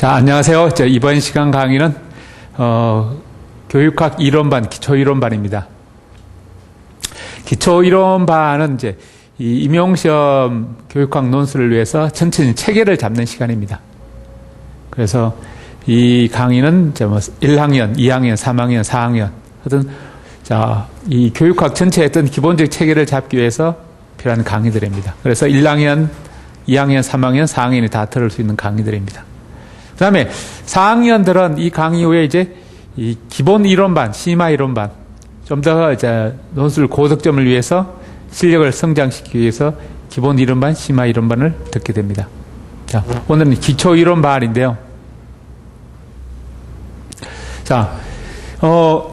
자, 안녕하세요. 이번 시간 강의는 교육학 이론반, 기초이론반입니다. 기초이론반은 이제 이 임용시험 교육학 논술을 위해서 천천히 체계를 잡는 시간입니다. 그래서 이 강의는 1학년, 2학년, 3학년, 4학년 하여튼 이 교육학 전체의 어떤 기본적 체계를 잡기 위해서 필요한 강의들입니다. 그래서 1학년, 2학년, 3학년, 4학년이 다 들을 수 있는 강의들입니다. 그 다음에 4학년들은 이 강의 후에 이제 이 기본 이론반, 심화 이론반, 좀 더 이제 논술 고득점을 위해서 실력을 성장시키기 위해서 기본 이론반, 심화 이론반을 듣게 됩니다. 자, 오늘은 기초 이론반인데요. 자,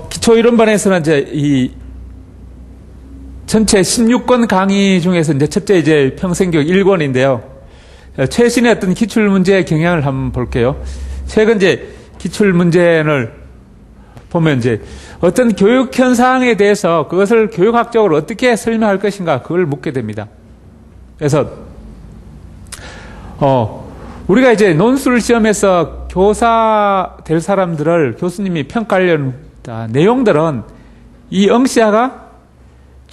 기초 이론반에서는 이제 이 전체 16권 강의 중에서 이제 첫째 이제 평생교육 1권인데요. 최신의 어떤 기출문제의 경향을 한번 볼게요. 최근 이제 기출문제를 보면 이제 어떤 교육 현상에 대해서 그것을 교육학적으로 어떻게 설명할 것인가 그걸 묻게 됩니다. 그래서 우리가 이제 논술 시험에서 교사 될 사람들을 교수님이 평가하려는 내용들은 이 응시자가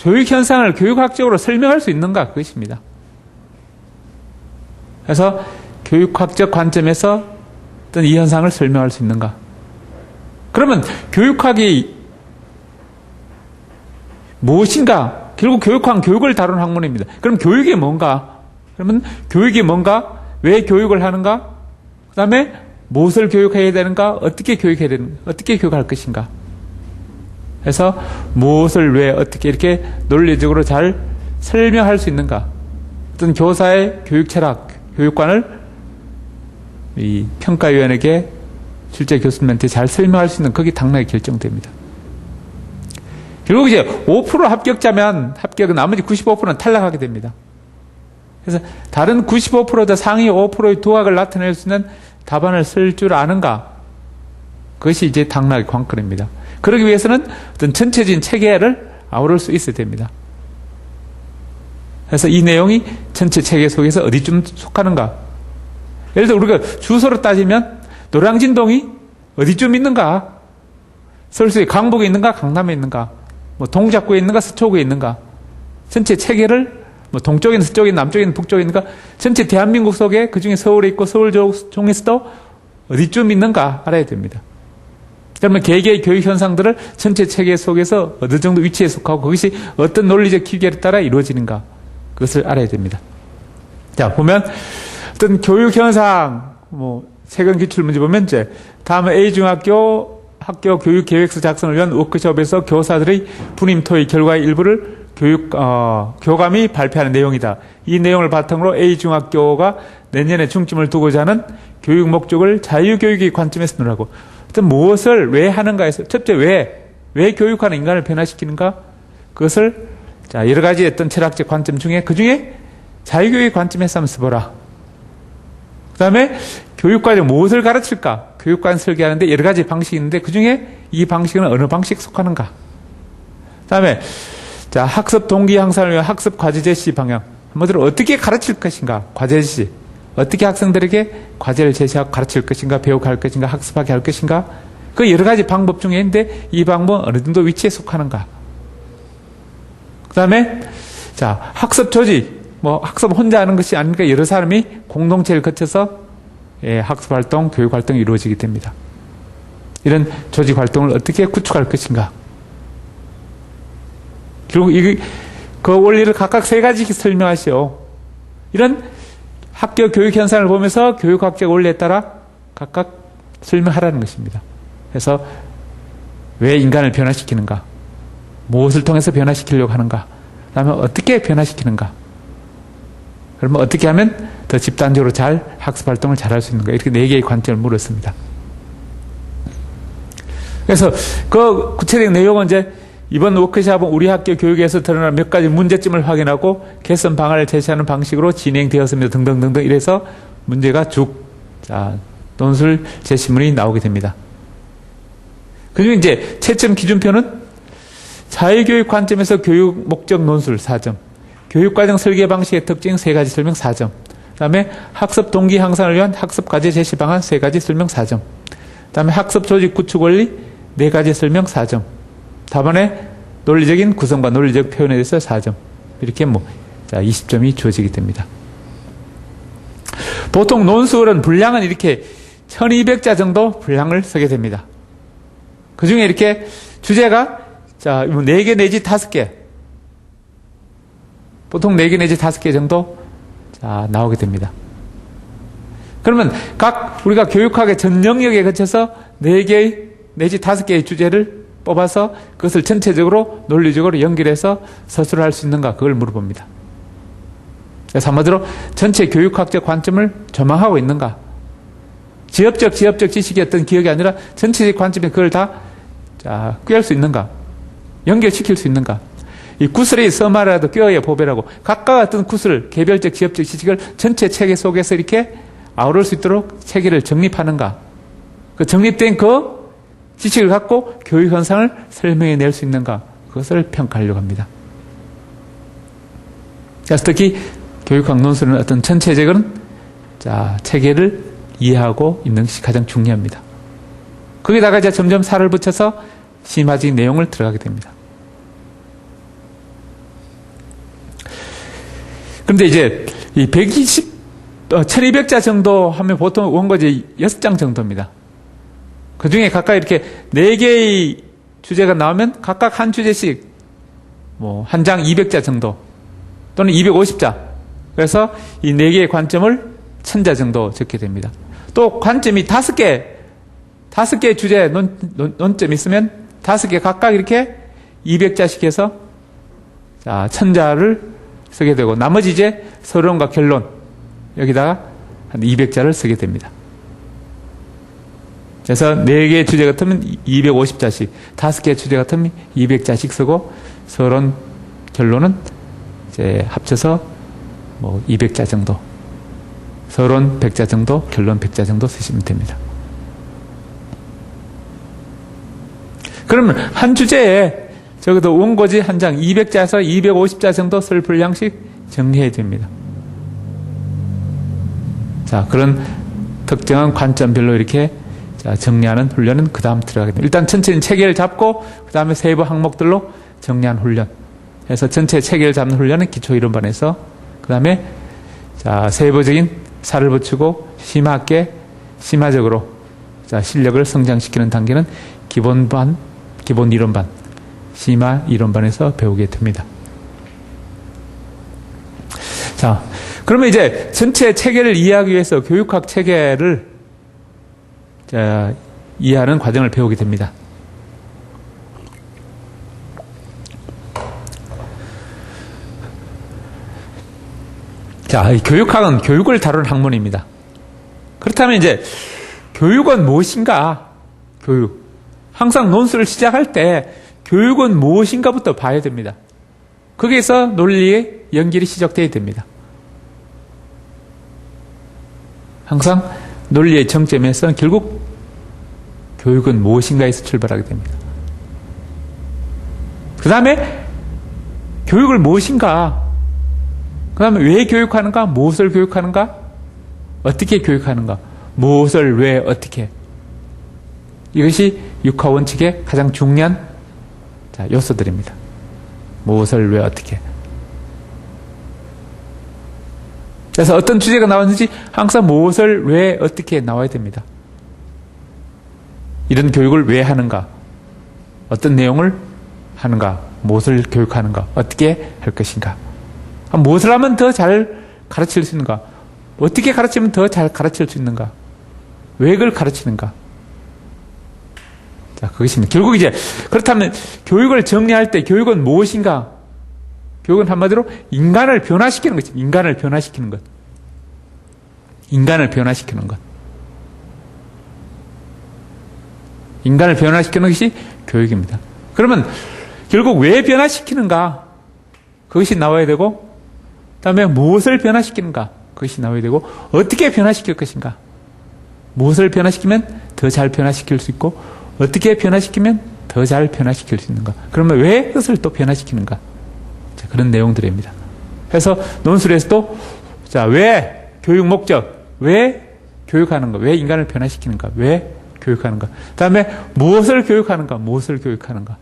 교육 현상을 교육학적으로 설명할 수 있는가 그것입니다. 그래서 교육학적 관점에서 어떤 이 현상을 설명할 수 있는가. 그러면 교육학이 무엇인가? 결국 교육학은 교육을 다루는 학문입니다. 그럼 교육이 뭔가? 그러면 교육이 뭔가? 왜 교육을 하는가? 그 다음에 무엇을 교육해야 되는가? 어떻게 교육해야 되는가? 어떻게 교육할 것인가? 그래서 무엇을 왜 어떻게 이렇게 논리적으로 잘 설명할 수 있는가? 어떤 교사의 교육 철학, 교육관을 이 평가위원에게 실제 교수님한테 잘 설명할 수 있는 거기 당락이 결정됩니다. 결국 이제 5% 합격자면 합격은 나머지 95%는 탈락하게 됩니다. 그래서 다른 95%더 상위 5%의 두각을 나타낼 수 있는 답안을 쓸 줄 아는가? 그것이 이제 당락의 관건입니다. 그러기 위해서는 어떤 전체적인 체계를 아우를 수 있어야 됩니다. 그래서 이 내용이 전체 체계 속에서 어디쯤 속하는가? 예를 들어 우리가 주소로 따지면 노량진동이 어디쯤 있는가? 서울시의 강북에 있는가? 강남에 있는가? 뭐 동작구에 있는가? 서초구에 있는가? 전체 체계를 뭐 동쪽에 있는 서쪽에 있는 남쪽에 있는 북쪽에 있는가? 전체 대한민국 속에 그중에 서울에 있고 서울 중에서도 어디쯤 있는가 알아야 됩니다. 그러면 개개의 교육 현상들을 전체 체계 속에서 어느 정도 위치에 속하고 그것이 어떤 논리적 기계에 따라 이루어지는가 그것을 알아야 됩니다. 자, 보면 어떤 교육 현상, 최근 기출 문제 보면 이제 다음은 A중학교 학교 교육 계획서 작성을 위한 워크숍에서 교사들의 분임 토의 결과의 일부를 교감이 발표하는 내용이다. 이 내용을 바탕으로 A중학교가 내년에 중점을 두고자 하는 교육 목적을 자유교육의 관점에서 논하고 어떤 무엇을 왜 하는가에서 첫째 왜 교육하는 인간을 변화시키는가 그것을 자, 여러 가지 어떤 철학적 관점 중에 그 중에 자유교육의 관점에서 한번 써보라. 그 다음에 교육과정 무엇을 가르칠까? 교육관 설계하는데 여러 가지 방식이 있는데 그 중에 이 방식은 어느 방식에 속하는가? 그 다음에 자, 학습 동기 향상을 위한 학습 과제 제시 방향. 한마디로 어떻게 가르칠 것인가? 과제 제시. 어떻게 학생들에게 과제를 제시하고 가르칠 것인가? 배우게 할 것인가? 학습하게 할 것인가? 그 여러 가지 방법 중에 있는데 이 방법은 어느 정도 위치에 속하는가? 그 다음에 자, 학습 조직. 학습 혼자 하는 것이 아니니까 여러 사람이 공동체를 거쳐서 학습 활동, 교육 활동이 이루어지게 됩니다. 이런 조직 활동을 어떻게 구축할 것인가? 결국 그 원리를 각각 세 가지씩 설명하시오. 이런 학교 교육 현상을 보면서 교육학적 원리에 따라 각각 설명하라는 것입니다. 그래서 왜 인간을 변화시키는가? 무엇을 통해서 변화시키려고 하는가? 그다음에 어떻게 변화시키는가? 그러면 어떻게 하면 더 집단적으로 잘 학습 활동을 잘 할 수 있는가? 이렇게 4개의 관점을 물었습니다. 그래서 그 구체적인 내용은 이제 이번 워크숍은 우리 학교 교육에서 드러난 몇 가지 문제점을 확인하고 개선 방안을 제시하는 방식으로 진행되었습니다. 등등등등 이래서 문제가 논술 제시문이 나오게 됩니다. 그중에 이제 채점 기준표는 자유교육 관점에서 교육 목적 논술 4점, 교육과정 설계 방식의 특징 3가지 설명 4점, 다음에 학습 동기 향상을 위한 학습 과제 제시 방안 3가지 설명 4점. 다음에 학습 조직 구축 원리 4가지 설명 4점. 답안에 논리적인 구성과 논리적 표현에 대해서 4점. 이렇게 20점이 주어지게 됩니다. 보통 논술은 분량은 이렇게 1200자 정도 분량을 쓰게 됩니다. 그 중에 이렇게 주제가 4개 내지 5개. 보통 4개 내지 5개 정도 나오게 됩니다. 그러면 우리가 교육학의 전 영역에 거쳐서 4개 내지 5개의 주제를 뽑아서 그것을 전체적으로 논리적으로 연결해서 서술을 할 수 있는가, 그걸 물어봅니다. 그래서 한마디로 전체 교육학적 관점을 조망하고 있는가. 지역적 지식이 어떤 기억이 아니라 전체적 관점에 그걸 다 꿰할 수 있는가, 연결시킬 수 있는가. 이 구슬의 서마라도 꿰어야 보배라고, 각각 어떤 구슬, 개별적 지역적 지식을 전체 체계 속에서 이렇게 아우를 수 있도록 체계를 정립하는가. 그 정립된 그 지식을 갖고 교육 현상을 설명해낼 수 있는가, 그것을 평가하려고 합니다. 그래서 특히 교육학 논술은 어떤 전체적인 체계를 이해하고 있는 것이 가장 중요합니다. 거기다가 이제 점점 살을 붙여서 심화적인 내용을 들어가게 됩니다. 그런데 이제 이 1200자 정도 하면 보통 원고지 6장 정도입니다. 그 중에 각각 이렇게 4개의 주제가 나오면 각각 한 주제씩 한 장 200자 정도 또는 250자. 그래서 이 4개의 관점을 1000자 정도 적게 됩니다. 또 관점이 5개의 주제 논점이 있으면 5개 각각 이렇게 200자씩 해서 1000자를 쓰게 되고, 나머지 이제 서론과 결론 여기다가 한 200자를 쓰게 됩니다. 그래서 4개의 주제 같으면 250자씩, 5개의 주제 같으면 200자씩 쓰고, 서론, 결론은 이제 합쳐서 200자 정도, 서론 100자 정도, 결론 100자 정도 쓰시면 됩니다. 그러면 한 주제에 적어도 원고지 한 장 200자에서 250자 정도 쓸 분량씩 정리해야 됩니다. 그런 특정한 관점별로 이렇게 정리하는 훈련은 그 다음 들어가게 됩니다. 일단 전체적인 체계를 잡고 그 다음에 세부 항목들로 정리한 훈련. 그래서 전체 체계를 잡는 훈련은 기초이론반에서, 그 다음에 세부적인 살을 붙이고 심화하게 심화적으로 실력을 성장시키는 단계는 기본반, 기본이론반, 심화 이론반에서 배우게 됩니다. 그러면 이제 전체 체계를 이해하기 위해서 교육학 체계를 이해하는 과정을 배우게 됩니다. 이 교육학은 교육을 다루는 학문입니다. 그렇다면 이제 교육은 무엇인가? 교육. 항상 논술을 시작할 때 교육은 무엇인가부터 봐야 됩니다. 거기에서 논리의 연결이 시작되어야 됩니다. 항상 논리의 정점에서 결국 교육은 무엇인가에서 출발하게 됩니다. 그 다음에 교육을 무엇인가, 그 다음에 왜 교육하는가, 무엇을 교육하는가, 어떻게 교육하는가, 무엇을 왜 어떻게. 이것이 육하 원칙의 가장 중요한 요소들입니다. 무엇을 왜 어떻게. 그래서 어떤 주제가 나왔는지 항상 무엇을 왜 어떻게 나와야 됩니다. 이런 교육을 왜 하는가, 어떤 내용을 하는가, 무엇을 교육하는가, 어떻게 할 것인가, 무엇을 하면 더 잘 가르칠 수 있는가, 어떻게 가르치면 더 잘 가르칠 수 있는가, 왜 그걸 가르치는가. 그것입니다. 결국 이제 그렇다면 교육을 정리할 때 교육은 무엇인가? 교육은 한마디로 인간을 변화시키는 것입니다. 인간을 변화시키는 것. 인간을 변화시키는 것. 인간을 변화시키는 것이 교육입니다. 그러면 결국 왜 변화시키는가? 그것이 나와야 되고, 그 다음에 무엇을 변화시키는가? 그것이 나와야 되고, 어떻게 변화시킬 것인가? 무엇을 변화시키면 더 잘 변화시킬 수 있고, 어떻게 변화시키면 더 잘 변화시킬 수 있는가? 그러면 왜 그것을 또 변화시키는가? 그런 내용들입니다. 그래서 논술에서도 왜 교육 목적. 왜 교육하는가? 왜 인간을 변화시키는가? 왜 교육하는가? 그 다음에 무엇을 교육하는가? 무엇을 교육하는가?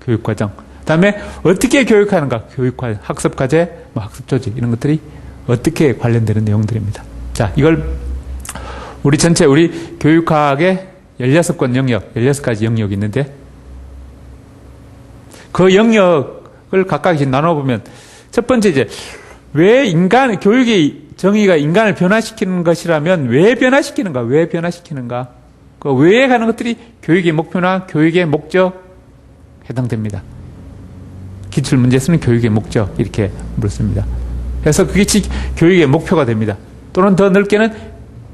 교육과정. 그 다음에 어떻게 교육하는가? 교육과정, 학습과제, 학습조직 이런 것들이 어떻게 관련되는 내용들입니다. 자, 이걸 우리 전체 우리 교육학의 16권 영역, 16가지 영역이 있는데 그 영역을 각각 이제 나눠보면 첫 번째 이제 왜 인간, 교육의 정의가 인간을 변화시키는 것이라면 왜 변화시키는가? 왜 변화시키는가? 그 왜에 가는 것들이 교육의 목표나 교육의 목적 해당됩니다. 기출문제에서는 교육의 목적 이렇게 물었습니다. 그래서 그게 교육의 목표가 됩니다. 또는 더 넓게는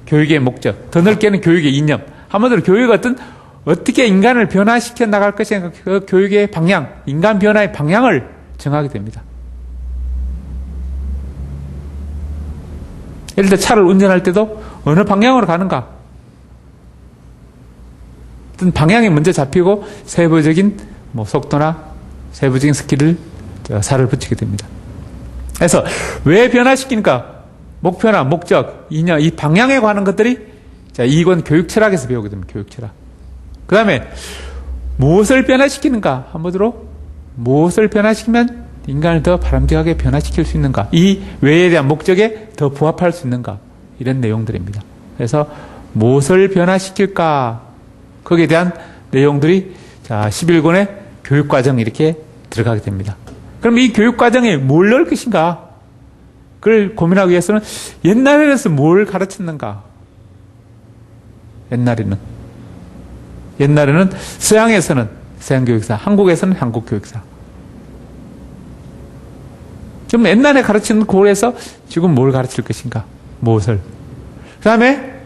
교육의 목적, 더 넓게는 교육의 이념. 한마디로 교육은 어떻게 인간을 변화시켜 나갈 것인가 그 교육의 방향, 인간 변화의 방향을 정하게 됩니다. 예를 들어 차를 운전할 때도 어느 방향으로 가는가? 어떤 방향이 먼저 잡히고 세부적인 속도나 세부적인 스킬을 살을 붙이게 됩니다. 그래서 왜 변화시키니까 목표나 목적, 이념, 이 방향에 관한 것들이 자, 이건 교육 철학에서 배우게 됩니다. 교육 철학. 그 다음에 무엇을 변화시키는가? 한마디로 무엇을 변화시키면 인간을 더 바람직하게 변화시킬 수 있는가? 이 왜에 대한 목적에 더 부합할 수 있는가? 이런 내용들입니다. 그래서 무엇을 변화시킬까? 거기에 대한 내용들이 자, 11권의 교육과정 이렇게 들어가게 됩니다. 그럼 이 교육과정에 뭘 넣을 것인가? 그걸 고민하기 위해서는 옛날에는 뭘 가르쳤는가? 옛날에는 서양에서는 서양교육사, 한국에서는 한국교육사. 그럼 옛날에 가르치는 그에서 지금 뭘 가르칠 것인가? 무엇을? 그 다음에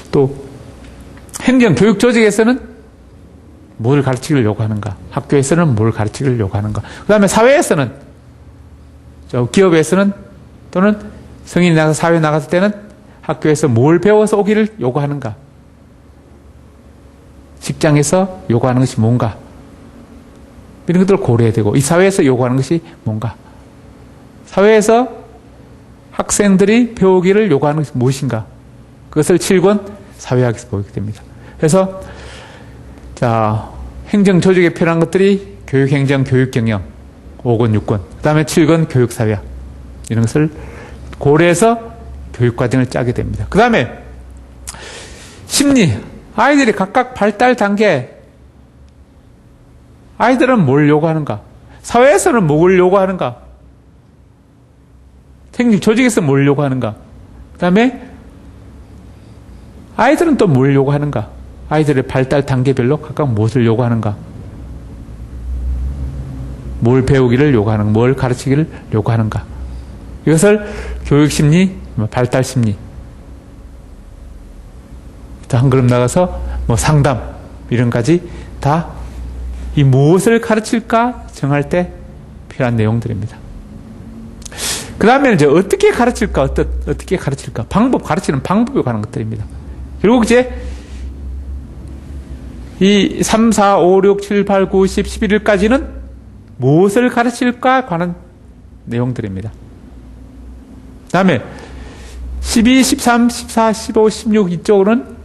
또 행정, 교육 조직에서는 뭘 가르치려고 하는가? 학교에서는 뭘 가르치려고 하는가? 그 다음에 사회에서는, 기업에서는 또는 성인이 나가서 사회에 나갔을 때는 학교에서 뭘 배워서 오기를 요구하는가? 직장에서 요구하는 것이 뭔가? 이런 것들을 고려해야 되고, 이 사회에서 요구하는 것이 뭔가? 사회에서 학생들이 배우기를 요구하는 것이 무엇인가? 그것을 7권 사회학에서 보게 됩니다. 그래서, 자, 행정 조직에 필요한 것들이 교육, 행정, 교육, 경영, 5권, 6권. 그 다음에 7권 교육, 사회학. 이런 것을 고려해서 교육과정을 짜게 됩니다. 그 다음에 심리. 아이들이 각각 발달 단계, 아이들은 뭘 요구하는가? 사회에서는 뭘 요구하는가? 행정 조직에서 뭘 요구하는가? 그 다음에 아이들은 또 뭘 요구하는가? 아이들의 발달 단계별로 각각 무엇을 요구하는가? 뭘 배우기를 요구하는가? 뭘 가르치기를 요구하는가? 이것을 교육심리, 발달심리, 한 걸음 나가서 상담 이런 까지 다 이 무엇을 가르칠까 정할 때 필요한 내용들입니다. 그 다음에는 이제 어떻게 가르칠까, 어떻게 가르칠까, 가르치는 방법에 관한 것들입니다. 결국 이제 이 3, 4, 5, 6, 7, 8, 9, 10, 11일까지는 무엇을 가르칠까 관한 내용들입니다. 그 다음에 12, 13, 14, 15, 16 이쪽으로는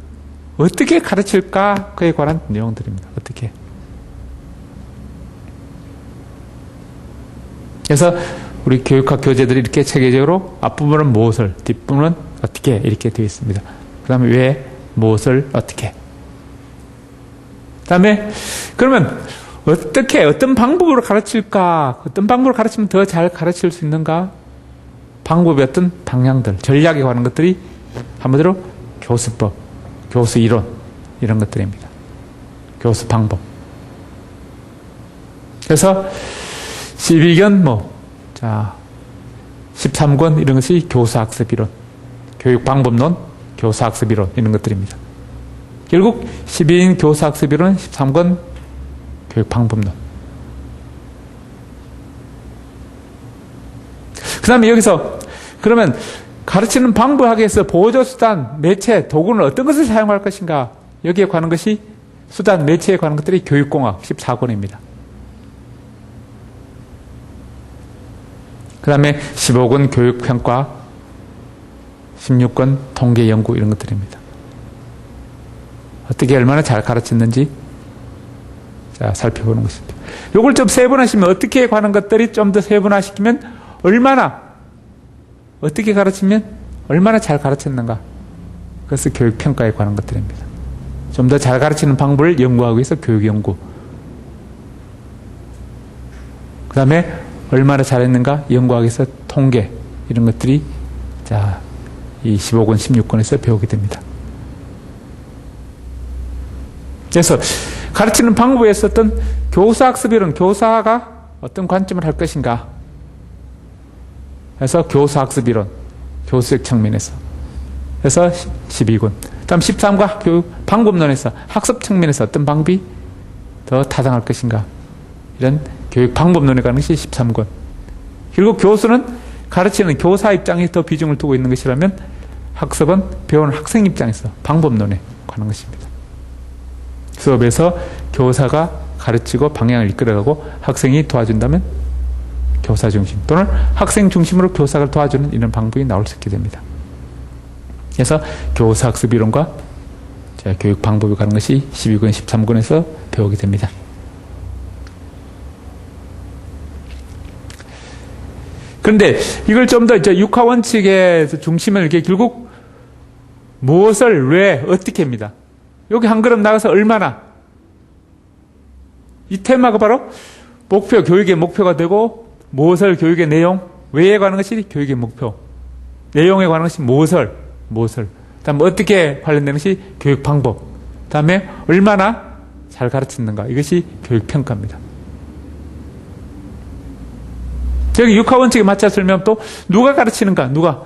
어떻게 가르칠까 그에 관한 내용들입니다. 어떻게. 그래서 우리 교육학 교재들이 이렇게 체계적으로 앞부분은 무엇을, 뒷부분은 어떻게 이렇게 되어 있습니다. 그 다음에 왜, 무엇을, 어떻게. 그 다음에 그러면 어떻게, 어떤 방법으로 가르칠까, 어떤 방법으로 가르치면 더 잘 가르칠 수 있는가, 방법의 어떤 방향들, 전략에 관한 것들이 한마디로 교수법, 교수 이론 이런 것들입니다. 교수 방법. 그래서 12권 13권 이런 것이 교수학습 이론, 교육방법론, 교수학습 이론 이런 것들입니다. 결국 12인 교수학습 이론, 13권 교육방법론. 그 다음에 여기서 그러면 가르치는 방법학에서 보조수단, 매체, 도구는 어떤 것을 사용할 것인가, 여기에 관한 것이 수단, 매체에 관한 것들이 교육공학 14권입니다. 그 다음에 15권 교육평가, 16권 통계 연구 이런 것들입니다. 어떻게 얼마나 잘 가르쳤는지 자, 살펴보는 것입니다. 요걸 좀 세분화시키면 어떻게 관한 것들이 좀 더 세분화시키면 얼마나 어떻게 가르치면 얼마나 잘 가르쳤는가. 그래서 교육평가에 관한 것들입니다. 좀 더 잘 가르치는 방법을 연구하기 위해서 교육연구. 그 다음에 얼마나 잘했는가 연구하기 위해서 통계 이런 것들이 자, 이 15권, 16권에서 배우게 됩니다. 그래서 가르치는 방법에서 어떤 교사학습이론 교사가 어떤 관점을 할 것인가. 그래서 교사학습이론, 교수적 측면에서. 그래서 12권. 다음 13과 교육 방법론에서 학습 측면에서 어떤 방법이 더 타당할 것인가. 이런 교육 방법론에 관한 것이 13권. 그리고 교수는 가르치는 교사 입장에 더 비중을 두고 있는 것이라면 학습은 배우는 학생 입장에서 방법론에 관한 것입니다. 수업에서 교사가 가르치고 방향을 이끌어가고 학생이 도와준다면 교사 중심 또는 학생 중심으로 교사를 도와주는 이런 방법이 나올 수 있게 됩니다. 그래서 교사학습 이론과 교육 방법에 관한 것이 12권, 13권에서 배우게 됩니다. 그런데 이걸 좀 더 육하 원칙의 중심을 이렇게 결국 무엇을 왜 어떻게 합니다. 여기 한 걸음 나가서 얼마나 이 테마가 바로 목표, 교육의 목표가 되고 무엇을 교육의 내용, 왜에 관한 것이 교육의 목표, 내용에 관한 것이 무엇을 다음에 어떻게 관련되는 것이 교육 방법, 다음에 얼마나 잘 가르쳤는가 이것이 교육평가입니다. 저기 육하원칙에 맞춰 설명 또 누가 가르치는가 누가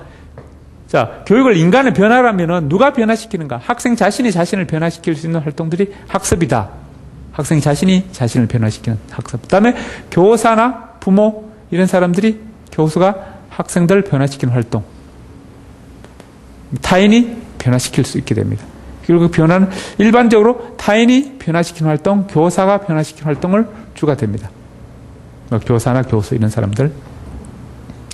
자 교육을 인간의 변화라면은 누가 변화시키는가 학생 자신이 자신을 변화시킬 수 있는 활동들이 학습이다. 학생 자신이 자신을 변화시키는 학습. 그 다음에 교사나 부모 이런 사람들이 교수가 학생들을 변화시키는 활동 타인이 변화시킬 수 있게 됩니다. 그리고 그 변화는 일반적으로 타인이 변화시키는 활동 교사가 변화시키는 활동을 주가 됩니다. 교사나 교수 이런 사람들.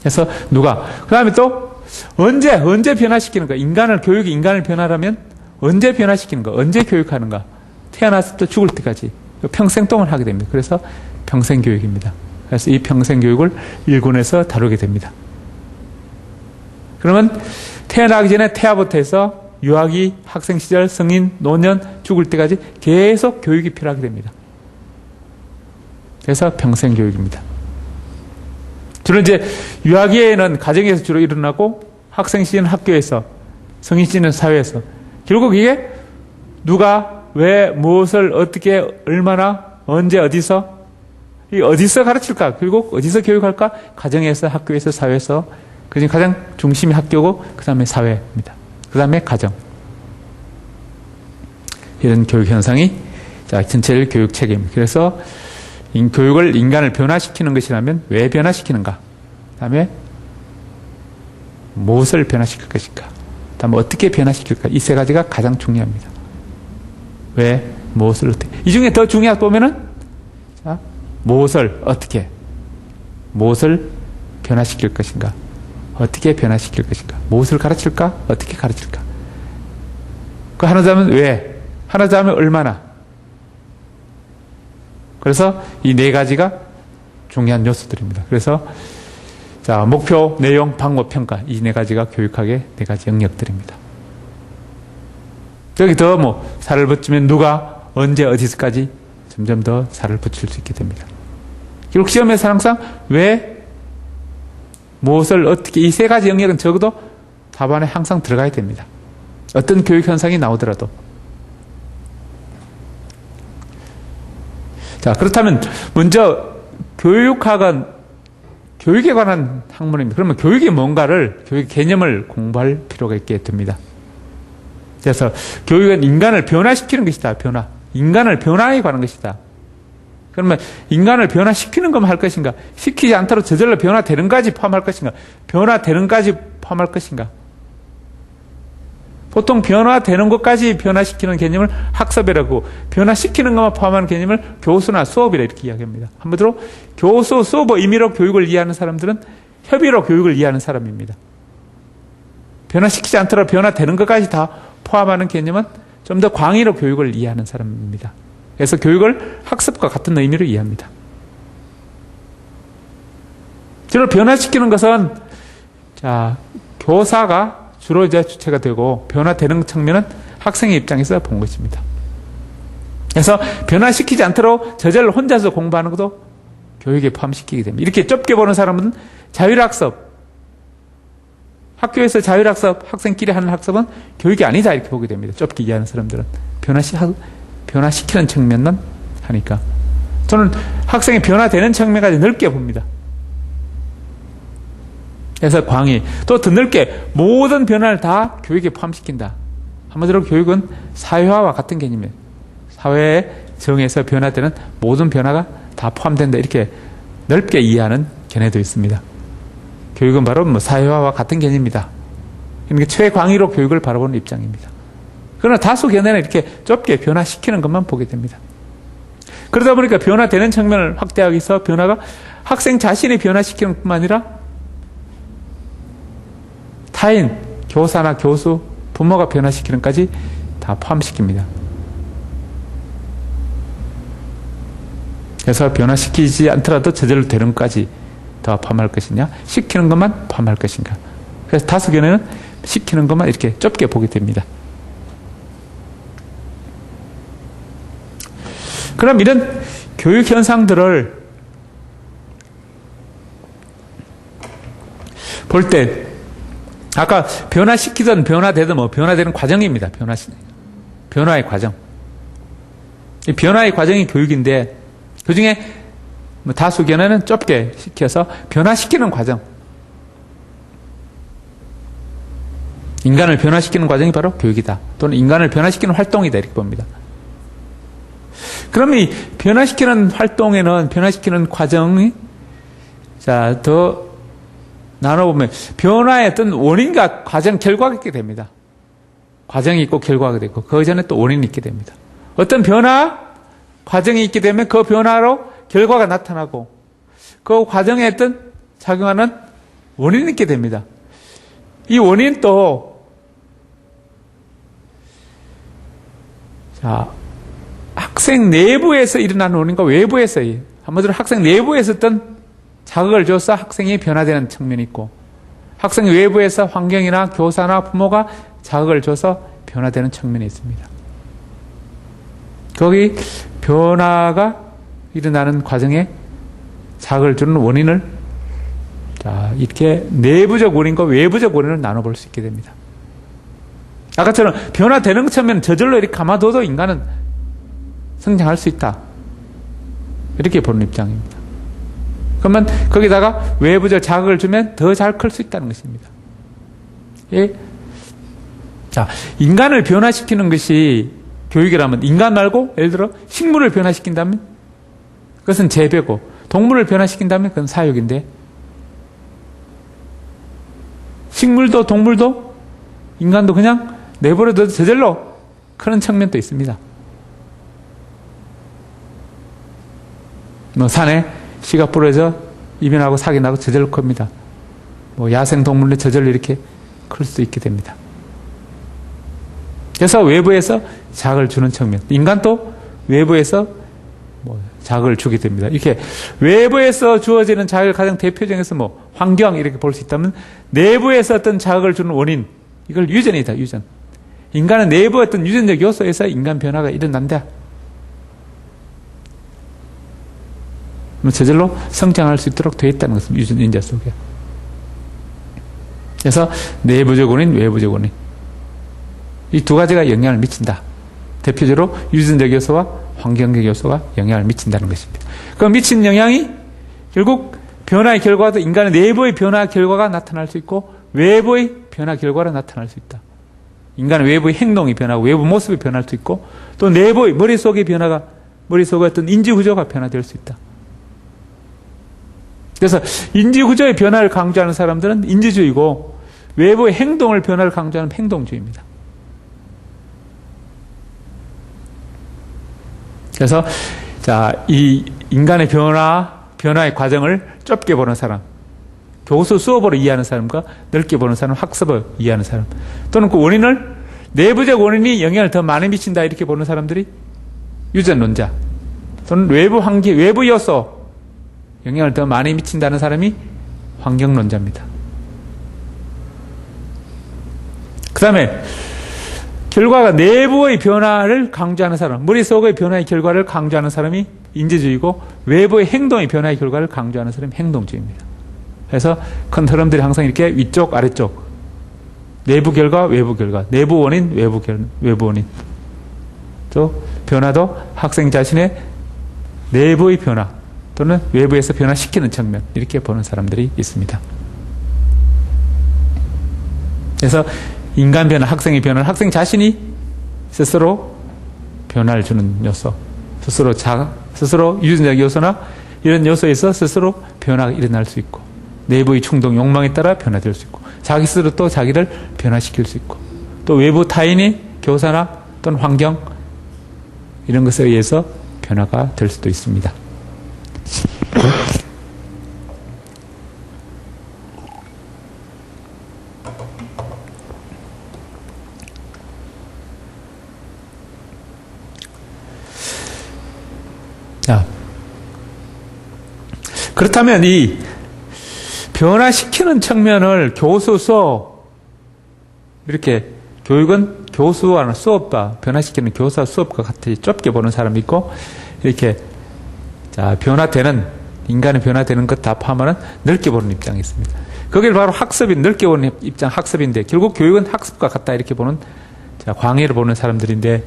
그래서 누가 그 다음에 또 언제 변화시키는가 교육이 인간을 변화라면 언제 변화시키는가 언제 교육하는가 태어났을 때 죽을 때까지 평생 동안 하게 됩니다. 그래서 평생교육입니다. 그래서 이 평생교육을 1권에서 다루게 됩니다. 그러면 태어나기 전에 태아부터 해서 유아기, 학생시절, 성인, 노년, 죽을 때까지 계속 교육이 필요하게 됩니다. 그래서 평생교육입니다. 주로 이제 유아기에는 가정에서 주로 일어나고 학생 시절은 학교에서 성인 시절은 사회에서 결국 이게 누가 왜 무엇을 어떻게 얼마나 언제 어디서 가르칠까 결국 어디서 교육할까 가정에서 학교에서 사회에서 그중 가장 중심이 학교고 그 다음에 사회입니다. 그 다음에 가정 이런 교육 현상이 전체를 교육 체계입니다. 그래서 교육을 인간을 변화시키는 것이라면 왜 변화시키는가 그 다음에 무엇을 변화시킬 것인가 그 다음에 어떻게 변화시킬까 이 세 가지가 가장 중요합니다. 왜 무엇을 어떻게 이 중에 더 중요하다 보면은 무엇을 어떻게 무엇을 변화시킬 것인가 어떻게 변화시킬 것인가 무엇을 가르칠까 어떻게 가르칠까 그 하나 자면 왜 하나 자면 얼마나 그래서 이 네 가지가 중요한 요소들입니다. 그래서 목표, 내용, 방법, 평가 이 네 가지가 교육학의 네 가지 영역들입니다. 여기 더 살을 붙이면 누가 언제 어디서까지 점점 더 살을 붙일 수 있게 됩니다. 결국 시험에서 항상 왜 무엇을 어떻게 이 세 가지 영역은 적어도 답안에 항상 들어가야 됩니다. 어떤 교육 현상이 나오더라도. 자, 그렇다면 먼저 교육학은 교육에 관한 학문입니다. 그러면 교육이 뭔가를 교육 개념을 공부할 필요가 있게 됩니다. 그래서 교육은 인간을 변화시키는 것이다. 변화. 인간을 변화에 관한 것이다. 그러면 인간을 변화시키는 것만 할 것인가? 시키지 않도록 저절로 변화되는 까지 포함할 것인가? 변화되는 까지 포함할 것인가? 보통 변화되는 것까지 변화시키는 개념을 학습이라고 변화시키는 것만 포함하는 개념을 교수나 수업이라 이렇게 이야기합니다. 한마디로 교수, 수업의 의미로 교육을 이해하는 사람들은 협의로 교육을 이해하는 사람입니다. 변화시키지 않더라도 변화되는 것까지 다 포함하는 개념은 좀 더 광의로 교육을 이해하는 사람입니다. 그래서 교육을 학습과 같은 의미로 이해합니다. 주로 변화시키는 것은 교사가 주로 이제 주체가 되고 변화되는 측면은 학생의 입장에서 본 것입니다. 그래서 변화시키지 않도록 저절로 혼자서 공부하는 것도 교육에 포함시키게 됩니다. 이렇게 좁게 보는 사람은 자율학습, 학교에서 자율학습, 학생끼리 하는 학습은 교육이 아니다 이렇게 보게 됩니다. 좁게 이해하는 사람들은 변화시키는 측면만 하니까. 저는 학생이 변화되는 측면까지 넓게 봅니다. 그래서 광의, 또 더 넓게 모든 변화를 다 교육에 포함시킨다. 한마디로 교육은 사회화와 같은 개념이에요. 사회의 정에서 변화되는 모든 변화가 다 포함된다. 이렇게 넓게 이해하는 견해도 있습니다. 교육은 바로 사회화와 같은 개념이다. 그러니까 최광의로 교육을 바라보는 입장입니다. 그러나 다수 견해는 이렇게 좁게 변화시키는 것만 보게 됩니다. 그러다 보니까 변화되는 측면을 확대하기 위해서 변화가 학생 자신이 변화시키는 것뿐만 아니라 타인, 교사나 교수, 부모가 변화시키는 것까지 다 포함시킵니다. 그래서 변화시키지 않더라도 저절로 되는 것까지 더 포함할 것이냐, 시키는 것만 포함할 것인가. 그래서 다수 견해는 시키는 것만 이렇게 좁게 보게 됩니다. 그럼 이런 교육 현상들을 볼 때 아까 변화시키든 변화되든 변화되는 과정입니다. 변화의 과정. 이 변화의 과정이 교육인데 그 중에 다수 견해는 좁게 시켜서 변화시키는 과정. 인간을 변화시키는 과정이 바로 교육이다. 또는 인간을 변화시키는 활동이다. 이렇게 봅니다. 그럼 이 변화시키는 활동에는 변화시키는 과정이 더 나눠보면 변화의 어떤 원인과 과정, 결과가 있게 됩니다. 과정이 있고 결과가 있고 그 전에 또 원인이 있게 됩니다. 어떤 변화 과정이 있게 되면 그 변화로 결과가 나타나고 그 과정에 어떤 작용하는 원인이 있게 됩니다. 이 원인도 학생 내부에서 일어나는 원인과 외부에서 한마디로 학생 내부에서 어떤 자극을 줘서 학생이 변화되는 측면이 있고 학생 외부에서 환경이나 교사나 부모가 자극을 줘서 변화되는 측면이 있습니다. 거기 변화가 일어나는 과정에 자극을 주는 원인을 이렇게 내부적 원인과 외부적 원인을 나눠볼 수 있게 됩니다. 아까처럼 변화되는 것처럼 저절로 이렇게 가만둬도 인간은 성장할 수 있다. 이렇게 보는 입장입니다. 그러면 거기다가 외부적 자극을 주면 더 잘 클 수 있다는 것입니다. 예? 인간을 변화시키는 것이 교육이라면 인간 말고 예를 들어 식물을 변화시킨다면 그것은 재배고 동물을 변화시킨다면 그건 사육인데 식물도 동물도 인간도 그냥 내버려둬도 저절로 크는 측면도 있습니다. 산에 씨가 뿌려져 이변하고 사기 나고 저절로 큽니다. 야생 동물도 저절로 이렇게 클 수 있게 됩니다. 그래서 외부에서 자극을 주는 측면, 인간도 외부에서 자극을 주게 됩니다. 이렇게 외부에서 주어지는 자극을 가장 대표적인 환경 이렇게 볼 수 있다면 내부에서 어떤 자극을 주는 원인, 이걸 유전이다, 유전. 인간은 내부 어떤 유전적 요소에서 인간 변화가 일어난다. 저절로 성장할 수 있도록 되어 있다는 것입니다. 유전 인자 속에. 그래서 내부적 원인, 외부적 원인. 이 두 가지가 영향을 미친다. 대표적으로 유전적 요소와 환경적 요소가 영향을 미친다는 것입니다. 그 미친 영향이 결국 변화의 결과도 인간의 내부의 변화 결과가 나타날 수 있고 외부의 변화 결과로 나타날 수 있다. 인간의 외부의 행동이 변하고 외부 모습이 변할 수 있고 또 내부의 머릿속의 변화가 머릿속의 어떤 인지구조가 변화될 수 있다. 그래서 인지구조의 변화를 강조하는 사람들은 인지주의고 외부의 행동을 변화를 강조하는 행동주의입니다. 그래서 이 인간의 변화의 과정을 좁게 보는 사람, 교수 수업으로 이해하는 사람과 넓게 보는 사람, 학습을 이해하는 사람. 또는 그 원인을 내부적 원인이 영향을 더 많이 미친다 이렇게 보는 사람들이 유전론자. 또는 외부 환경, 외부 요소 영향을 더 많이 미친다는 사람이 환경론자입니다. 그 다음에 결과가 내부의 변화를 강조하는 사람, 머릿속의 변화의 결과를 강조하는 사람이 인지주의고 외부의 행동의 변화의 결과를 강조하는 사람이 행동주의입니다. 그래서 큰 흐름들이 항상 이렇게 위쪽, 아래쪽, 내부 결과, 외부 결과, 내부 원인, 외부 원인. 또 변화도 학생 자신의 내부의 변화 또는 외부에서 변화시키는 측면 이렇게 보는 사람들이 있습니다. 그래서 인간 변화, 학생의 변화는 학생 자신이 스스로 변화를 주는 요소, 스스로 유전적 요소나 이런 요소에서 스스로 변화가 일어날 수 있고 내부의 충동, 욕망에 따라 변화될 수 있고 자기 스스로 또 자기를 변화시킬 수 있고 또 외부 타인이 교사나 또는 환경 이런 것에 의해서 변화가 될 수도 있습니다. 자, 그렇다면 이 변화시키는 측면을 교수 수업 이렇게 교육은 교수와 수업과 변화시키는 교사 수업과 같이 좁게 보는 사람이 있고 이렇게 자 변화되는 인간의 변화되는 것 다 포함하는 넓게 보는 입장이 있습니다. 거기를 바로 학습인 넓게 보는 입장 학습인데 결국 교육은 학습과 같다 이렇게 보는 자 광해를 보는 사람들인데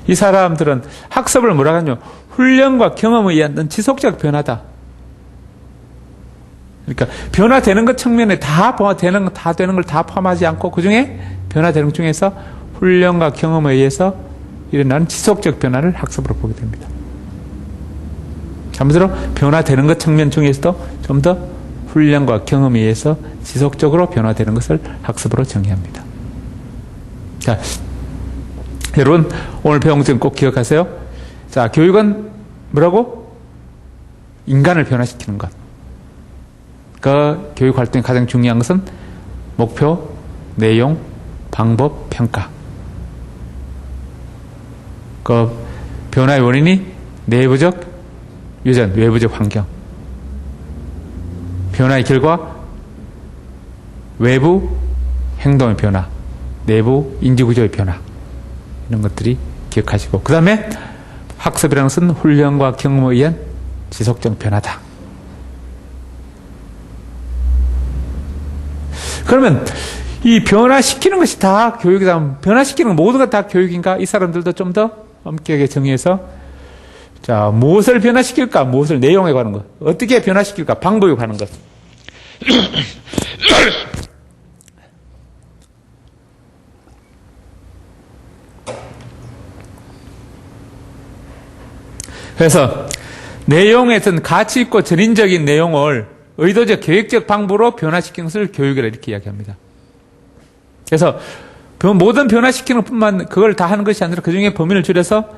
이 사람들은 학습을 뭐라고 하냐 훈련과 경험에 의한 지속적 변화다. 그러니까 변화되는 것 측면에 다 되는 걸 다 포함하지 않고 그 중에 변화되는 것 중에서 훈련과 경험에 의해서 일어나는 지속적 변화를 학습으로 보게 됩니다. 참으로 변화되는 것 측면 중에서도 좀 더 훈련과 경험에 의해서 지속적으로 변화되는 것을 학습으로 정의합니다. 자, 여러분 오늘 배운 점 꼭 기억하세요. 자, 교육은 뭐라고? 인간을 변화시키는 것. 그 교육 활동의 가장 중요한 것은 목표, 내용, 방법, 평가. 그 변화의 원인이 내부적 유전, 외부적 환경. 변화의 결과 외부 행동의 변화, 내부 인지구조의 변화. 이런 것들이 기억하시고 그 다음에 학습이라는 것은 훈련과 경험에 의한 지속적 변화다. 그러면 이 변화시키는 것이 다 교육이다. 변화시키는 모든 것 다 교육인가? 이 사람들도 좀 더 엄격하게 정의해서 자 무엇을 변화시킬까? 무엇을 내용에 관한 것. 어떻게 변화시킬까? 방법에 관한 것. 그래서 내용에 어떤 가치 있고 전인적인 내용을 의도적 계획적 방법으로 변화시키는 것을 교육이라 이렇게 이야기합니다. 그래서 모든 변화시키는 뿐만 그걸 다 하는 것이 아니라 그 중에 범위를 줄여서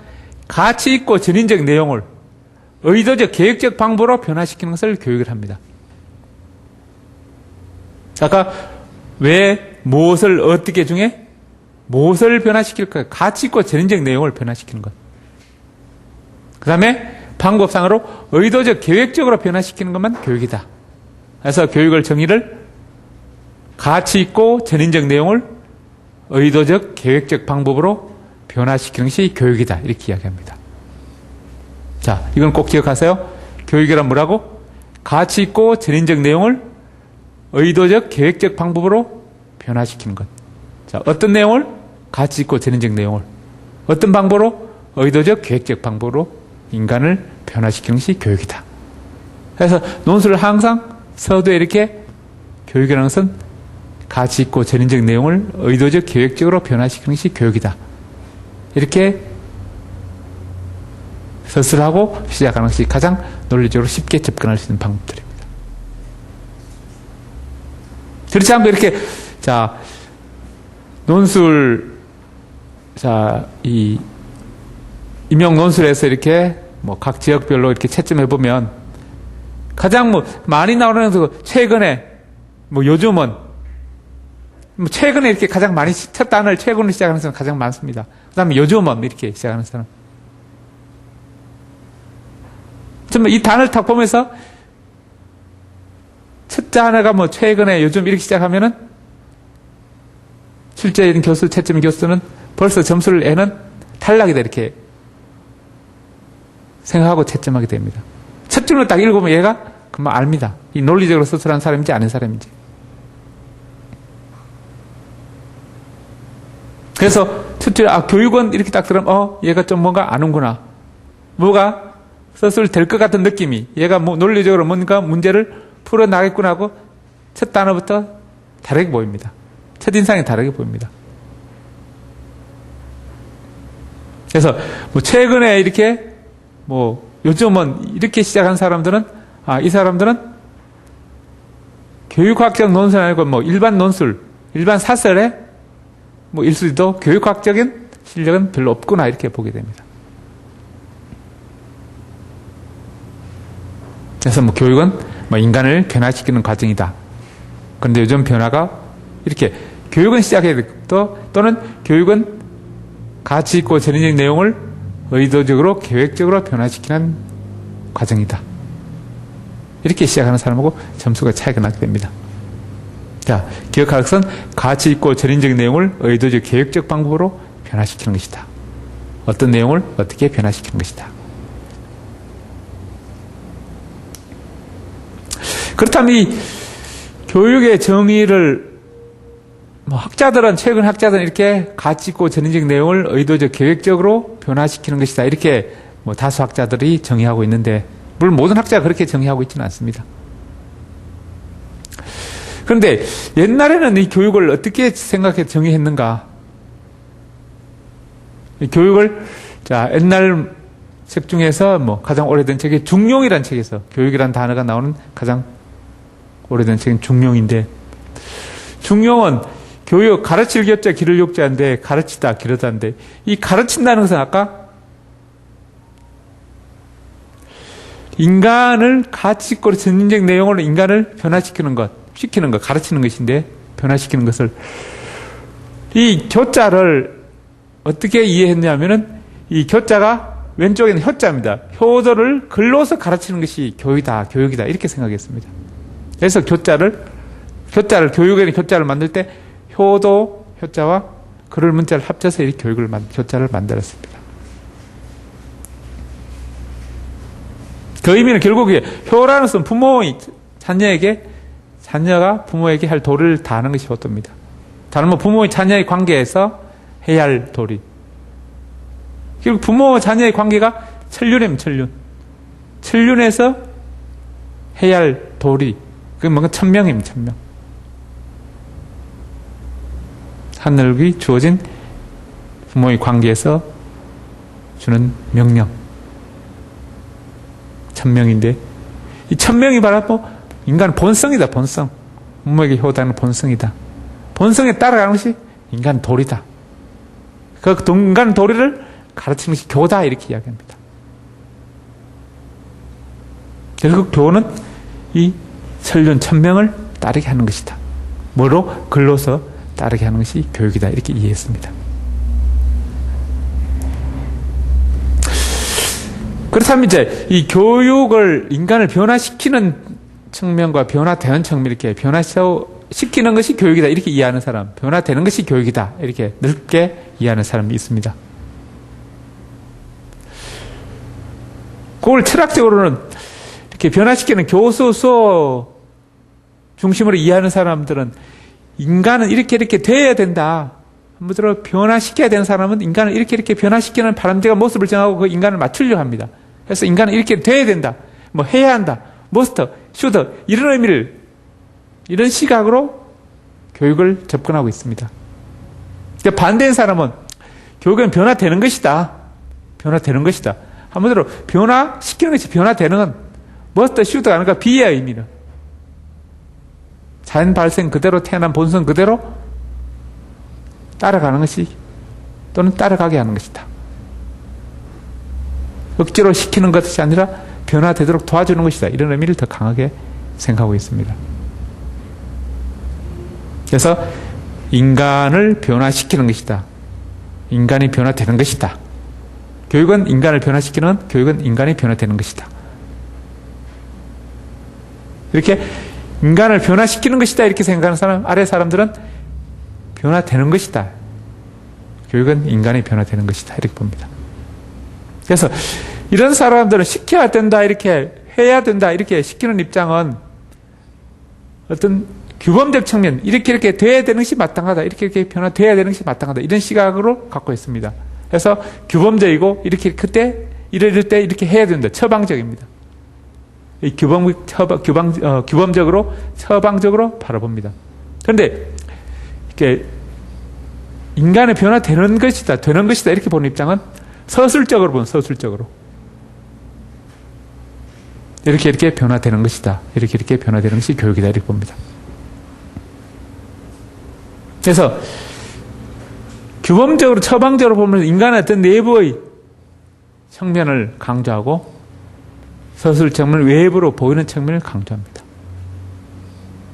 가치 있고 전인적 내용을 의도적 계획적 방법으로 변화시키는 것을 교육을 합니다. 아까 왜 무엇을 어떻게 중에 무엇을 변화시킬까? 가치 있고 전인적 내용을 변화시키는 것. 그 다음에 방법상으로 의도적 계획적으로 변화시키는 것만 교육이다. 그래서 교육을 정의를 가치 있고 전인적 내용을 의도적 계획적 방법으로 변화시키는 것이 교육이다. 이렇게 이야기합니다. 자, 이건 꼭 기억하세요. 교육이란 뭐라고? 가치 있고 전인적 내용을 의도적 계획적 방법으로 변화시키는 것. 자, 어떤 내용을? 가치 있고 전인적 내용을. 어떤 방법으로? 의도적 계획적 방법으로 인간을 변화시키는 것이 교육이다. 그래서 논술을 항상 서두에 이렇게 교육이라는 것은 가치 있고 전인적 내용을 의도적 계획적으로 변화시키는 것이 교육이다. 이렇게 서술하고 시작하는 것이 가장 논리적으로 쉽게 접근할 수 있는 방법들입니다. 그렇지 않고 이렇게 자 논술 자 이 임용 논술에서 이렇게 뭐 각 지역별로 이렇게 채점해 보면 가장 뭐 많이 나오는 그 최근에 뭐 요즘은 뭐 최근에 이렇게 가장 많이 첫 단어를 최근에 시작하는 사람 가장 많습니다. 그 다음에 요즘은 이렇게 시작하는 사람. 정말 이 단어를 딱 보면서 첫 단어가 뭐 최근에 요즘 이렇게 시작하면은 출제인 교수, 채점인 교수는 벌써 점수를 애는 탈락이다 이렇게 생각하고 채점하게 됩니다. 첫 줄로 딱 읽으면 얘가 그만 압니다. 이 논리적으로 서술한 사람인지 아닌 사람인지. 그래서 첫 줄, 교육은 이렇게 딱 들으면 얘가 좀 뭔가 아는구나. 뭐가 서술 될 것 같은 느낌이, 얘가 뭐 논리적으로 뭔가 문제를 풀어나겠구나 하고 첫 단어부터 다르게 보입니다. 첫인상이 다르게 보입니다. 그래서 뭐 최근에 이렇게 뭐 요즘은 이렇게 시작한 사람들은 이 사람들은 교육학적 논술이 아니고 뭐 일반 논술, 일반 사설에 뭐 일수도 교육학적인 실력은 별로 없구나 이렇게 보게 됩니다. 그래서 뭐 교육은 뭐 인간을 변화시키는 과정이다. 그런데 요즘 변화가 이렇게 교육은 시작해야 되고 또는 교육은 가치 있고 전인적 내용을 의도적으로 계획적으로 변화시키는 과정이다. 이렇게 시작하는 사람하고 점수가 차이가 나게 됩니다. 자, 기억할 것은 가치 있고 전인적 내용을 의도적 계획적 방법으로 변화시키는 것이다. 어떤 내용을 어떻게 변화시키는 것이다. 그렇다면 이 교육의 정의를 학자들은 최근 학자들은 이렇게 가치 있고 전인적 내용을 의도적 계획적으로 변화시키는 것이다. 이렇게 다수 학자들이 정의하고 있는데 물론 모든 학자가 그렇게 정의하고 있지는 않습니다. 그런데 옛날에는 이 교육을 어떻게 생각해 정의했는가? 이 교육을 옛날 책 중에서 가장 오래된 책이 중용이라는 책에서 교육이라는 단어가 나오는 가장 오래된 책은 중용인데 중용은 교육, 가르칠 교자, 기를 욕자인데 가르치다, 기르다인데 이 가르친다는 것은 아까 인간을 가치 있고 전인적 내용으로 인간을 변화시키는 것, 시키는 것, 가르치는 것인데 변화시키는 것을 이 교자를 어떻게 이해했냐면은 이 교자가 왼쪽에는 효자입니다. 효도를 글로서 가르치는 것이 교육이다 이렇게 생각했습니다. 그래서 교자를 교육에는 교자를 만들 때 효도 효자와 글을 문자를 합쳐서 이 교자를 만들었습니다. 그 의미는 결국 효라는 것은 부모의 자녀가 부모에게 할 도리를 다하는 것이 효도입니다. 다른 부모의 자녀의 관계에서 해야 할 도리. 결국 부모와 자녀의 관계가 천륜입니다. 천륜에서 해야 할 도리. 그게 뭔가 천명입니다. 천명. 하늘이 주어진 부모의 관계에서 주는 명령. 천명인데 이 천명이 바로 인간의 본성이다. 본성. 부모에게 효도하는 본성이다. 본성에 따라가는 것이 인간 도리다. 그 인간 도리를 가르치는 것이 교다 이렇게 이야기합니다. 결국 교는 이 천륜 천명을 따르게 하는 것이다. 뭐로? 글로서 따르게 하는 것이 교육이다 이렇게 이해했습니다. 그렇다면 이제 이 교육을 인간을 변화시키는 측면과 변화되는 측면 이렇게 변화시키는 것이 교육이다 이렇게 이해하는 사람, 변화되는 것이 교육이다 이렇게 넓게 이해하는 사람이 있습니다. 그걸 철학적으로는 이렇게 변화시키는 교수 수업 중심으로 이해하는 사람들은 인간은 이렇게 돼야 된다. 한마디로 변화시켜야 되는 사람은 인간을 이렇게 변화시키는 바람직한 모습을 정하고 그 인간을 맞추려고 합니다. 그래서 인간은 이렇게 돼야 된다. 해야 한다. 머스터, 슈더 이런 의미를 이런 시각으로 교육을 접근하고 있습니다. 그러니까 반대인 사람은 교육은 변화되는 것이다. 변화되는 것이다. 한마디로 변화시키는 것이 변화되는 건 머스터, 슈더가 아니라 비의 의미는 자연 발생 그대로 태어난 본성 그대로 따라가는 것이 또는 따라가게 하는 것이다. 억지로 시키는 것이 아니라 변화되도록 도와주는 것이다. 이런 의미를 더 강하게 생각하고 있습니다. 그래서 인간을 변화시키는 것이다. 인간이 변화되는 것이다. 교육은 인간을 변화시키는, 교육은 인간이 변화되는 것이다. 이렇게 인간을 변화시키는 것이다 이렇게 생각하는 사람, 아래 사람들은 변화되는 것이다. 교육은 인간이 변화되는 것이다 이렇게 봅니다. 그래서 이런 사람들은 시켜야 된다, 이렇게 해야 된다 이렇게 시키는 입장은 어떤 규범적 측면, 이렇게 돼야 되는 것이 마땅하다, 이렇게 변화돼야 되는 것이 마땅하다, 이런 시각으로 갖고 있습니다. 그래서 규범적이고 이렇게 그때 이럴 때 이렇게 해야 된다, 처방적입니다. 이 규범적으로 처방적으로 바라봅니다. 그런데 이렇게 인간의 변화되는 것이다, 되는 것이다 이렇게 보는 입장은 서술적으로 보는, 서술적으로 이렇게 변화되는 것이다, 이렇게 변화되는 것이 교육이다 이렇게 봅니다. 그래서 규범적으로 처방적으로 보면 인간의 어떤 내부의 측면을 강조하고 서술 측면 외부로 보이는 측면을 강조합니다.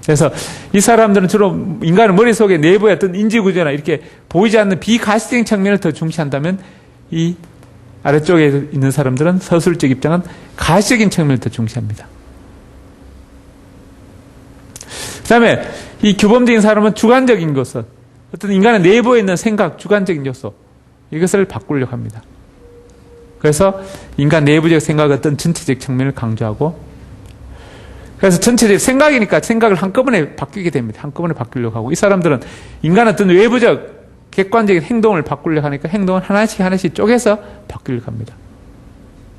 그래서 이 사람들은 주로 인간의 머릿속에 내부의 어떤 인지구조나 이렇게 보이지 않는 비가시적인 측면을 더 중시한다면, 이 아래쪽에 있는 사람들은 서술적 입장은 가시적인 측면을 더 중시합니다. 그 다음에 이 규범적인 사람은 주관적인 것은 어떤 인간의 내부에 있는 생각, 주관적인 요소, 이것을 바꾸려고 합니다. 그래서 인간 내부적 생각의 어떤 전체적 측면을 강조하고, 그래서 전체적 생각이니까 생각을 한꺼번에 바뀌게 됩니다. 한꺼번에 바꾸려고 하고, 이 사람들은 인간의 어떤 외부적 객관적인 행동을 바꾸려고 하니까 행동을 하나씩 쪼개서 바꾸려고 합니다.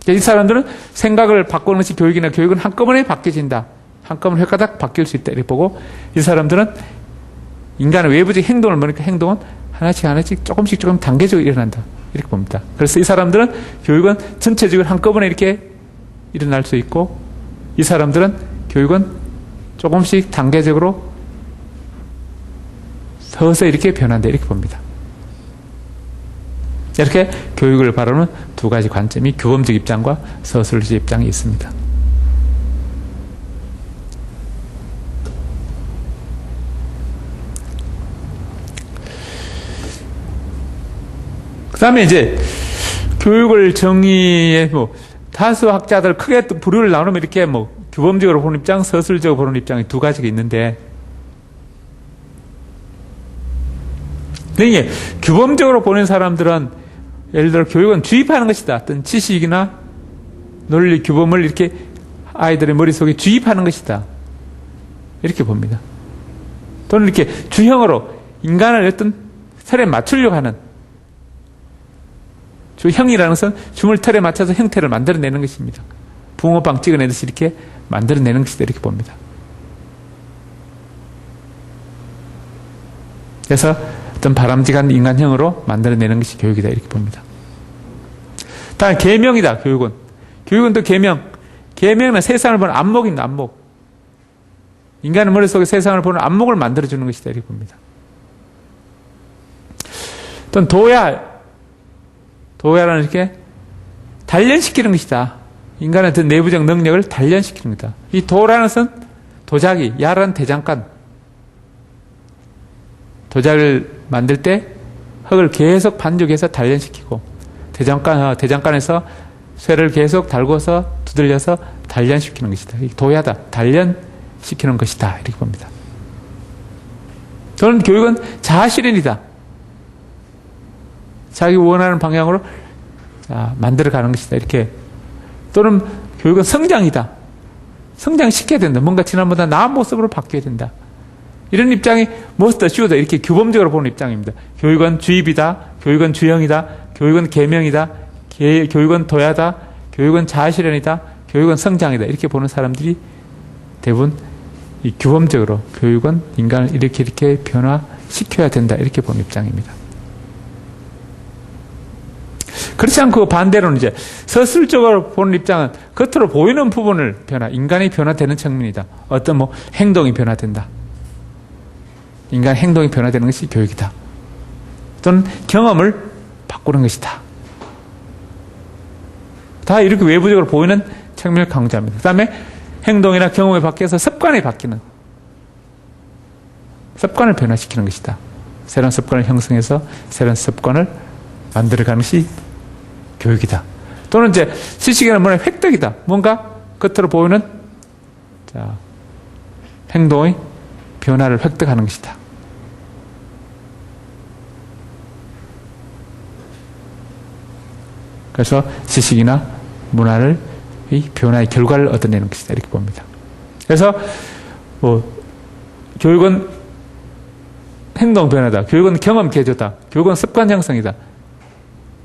이 사람들은 생각을 바꾸는 것이 교육이나 교육은 한꺼번에 바뀌어진다, 한꺼번에 획가닥 바뀔 수 있다 이렇게 보고, 이 사람들은 인간의 외부적 행동을 보니까 행동은 하나씩 조금씩 단계적으로 일어난다 이렇게 봅니다. 그래서 이 사람들은 교육은 전체적으로 한꺼번에 이렇게 일어날 수 있고, 이 사람들은 교육은 조금씩 단계적으로 서서히 이렇게 변한다 이렇게 봅니다. 이렇게 교육을 바라보는 두 가지 관점이 규범적 입장과 서술적 입장이 있습니다. 그 다음에 이제 교육을 정의해 다수 학자들 크게 또 부류를 나누면 이렇게 규범적으로 보는 입장, 서술적으로 보는 입장이 두 가지가 있는데, 이게 규범적으로 보는 사람들은 예를 들어 교육은 주입하는 것이다, 어떤 지식이나 논리 규범을 이렇게 아이들의 머릿속에 주입하는 것이다 이렇게 봅니다. 또는 이렇게 주형으로 인간을 어떤 틀에 맞추려고 하는, 주형이라는 것은 줌을 틀에 맞춰서 형태를 만들어내는 것입니다. 붕어빵 찍어내듯이 이렇게 만들어내는 것이다 이렇게 봅니다. 그래서 어떤 바람직한 인간형으로 만들어내는 것이 교육이다 이렇게 봅니다. 다음 계명이다. 교육은 또 계명은 세상을 보는 안목입니다. 안목. 인간의 머릿속에 세상을 보는 안목을 만들어주는 것이다 이렇게 봅니다. 또는 도야라는 이렇게 단련시키는 것이다. 인간의 어떤 내부적 능력을 단련시키는 것이다. 이 도라는 것은 도자기, 야라는 대장간. 도자기를 만들 때 흙을 계속 반죽해서 단련시키고, 대장간에서 쇠를 계속 달궈서 두들려서 단련시키는 것이다. 도야다. 단련시키는 것이다 이렇게 봅니다. 저는 교육은 자아실현이다. 자기 원하는 방향으로 만들어가는 것이다 이렇게. 또는 교육은 성장이다. 성장시켜야 된다. 뭔가 지난보다 나은 모습으로 바뀌어야 된다. 이런 입장이 most assured다 이렇게 규범적으로 보는 입장입니다. 교육은 주입이다. 교육은 주형이다. 교육은 계명이다. 교육은 도야다. 교육은 자아실현이다. 교육은 성장이다. 이렇게 보는 사람들이 대부분 이 규범적으로 교육은 인간을 이렇게 변화시켜야 된다 이렇게 보는 입장입니다. 그렇지 않고 반대로는 이제 서술적으로 보는 입장은 겉으로 보이는 부분을 인간이 변화되는 측면이다. 어떤 행동이 변화된다. 인간 행동이 변화되는 것이 교육이다. 또는 경험을 바꾸는 것이다. 다 이렇게 외부적으로 보이는 측면을 강조합니다. 그 다음에 행동이나 경험이 바뀌어서 습관이 바뀌는. 습관을 변화시키는 것이다. 새로운 습관을 형성해서 새로운 습관을 만들어가는 것이 교육이다. 또는 이제 지식이나 문화의 획득이다. 뭔가 겉으로 보이는 행동의 변화를 획득하는 것이다. 그래서 지식이나 문화를 이 변화의 결과를 얻어내는 것이다. 이렇게 봅니다. 그래서 교육은 행동 변화다. 교육은 경험 개조다. 교육은 습관 형성이다.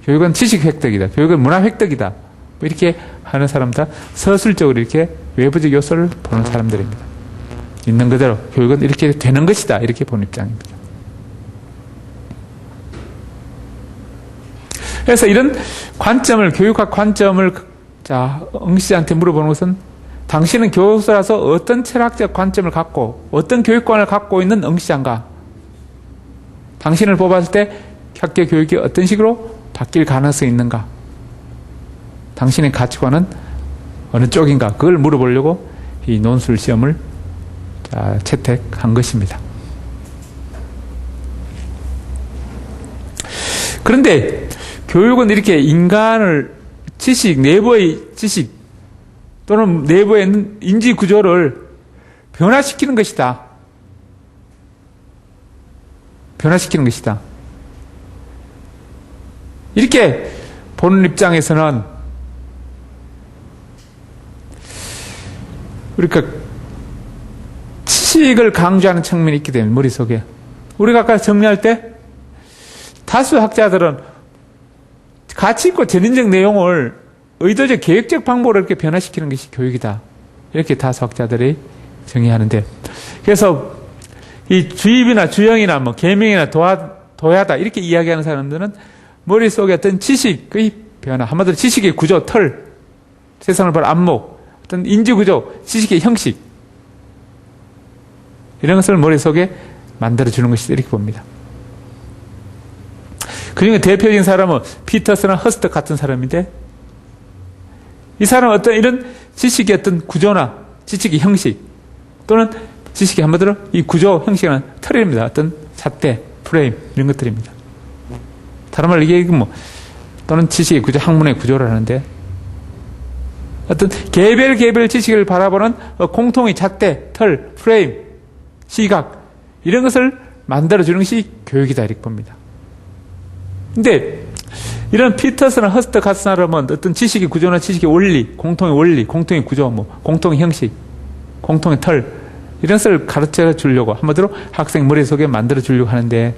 교육은 지식 획득이다. 교육은 문화 획득이다. 이렇게 하는 사람들, 서술적으로 이렇게 외부적 요소를 보는 사람들입니다. 있는 그대로 교육은 이렇게 되는 것이다. 이렇게 보는 입장입니다. 그래서 이런 관점을, 교육학 관점을 응 씨한테 물어보는 것은 당신은 교수라서 어떤 철학적 관점을 갖고 어떤 교육관을 갖고 있는 응 씨인가? 당신을 뽑았을 때 학교 교육이 어떤 식으로 바뀔 가능성이 있는가? 당신의 가치관은 어느 쪽인가? 그걸 물어보려고 이 논술 시험을 채택한 것입니다. 그런데 교육은 이렇게 인간을 지식, 내부의 지식 또는 내부에 있는 인지 구조를 변화시키는 것이다. 변화시키는 것이다. 이렇게 보는 입장에서는 우리가 지식을 강조하는 측면이 있게 되면 머릿속에 우리가 아까 정리할 때 다수 학자들은 가치 있고 전인적 내용을 의도적 계획적 방법으로 이렇게 변화시키는 것이 교육이다. 이렇게 다수 학자들이 정의하는데, 그래서 이 주입이나 주형이나 뭐 계명이나 도야다 이렇게 이야기하는 사람들은 머릿속에 어떤 지식의 변화, 한마디로 지식의 구조, 틀, 세상을 볼 안목, 어떤 인지구조, 지식의 형식 이런 것을 머릿속에 만들어주는 것이다 이렇게 봅니다. 그중에 대표적인 사람은 피터스나 허스트 같은 사람인데, 이 사람은 어떤 이런 지식의 어떤 구조나 지식의 형식 또는 지식의 한마디로 이 구조 형식은 틀입니다. 어떤 잣대, 프레임 이런 것들입니다. 다른 말로 이게 또는 지식의 구조, 학문의 구조를 하는데 어떤 개별 지식을 바라보는 공통의 잣대, 틀, 프레임, 시각 이런 것을 만들어주는 것이 교육이다 이렇게 봅니다. 근데 이런 피터스나 허스트 같은 사람은 어떤 지식의 구조나 지식의 원리, 공통의 구조, 공통의 형식, 공통의 틀 이런 것을 가르쳐 주려고 한마디로 학생 머릿속에 만들어 주려고 하는데,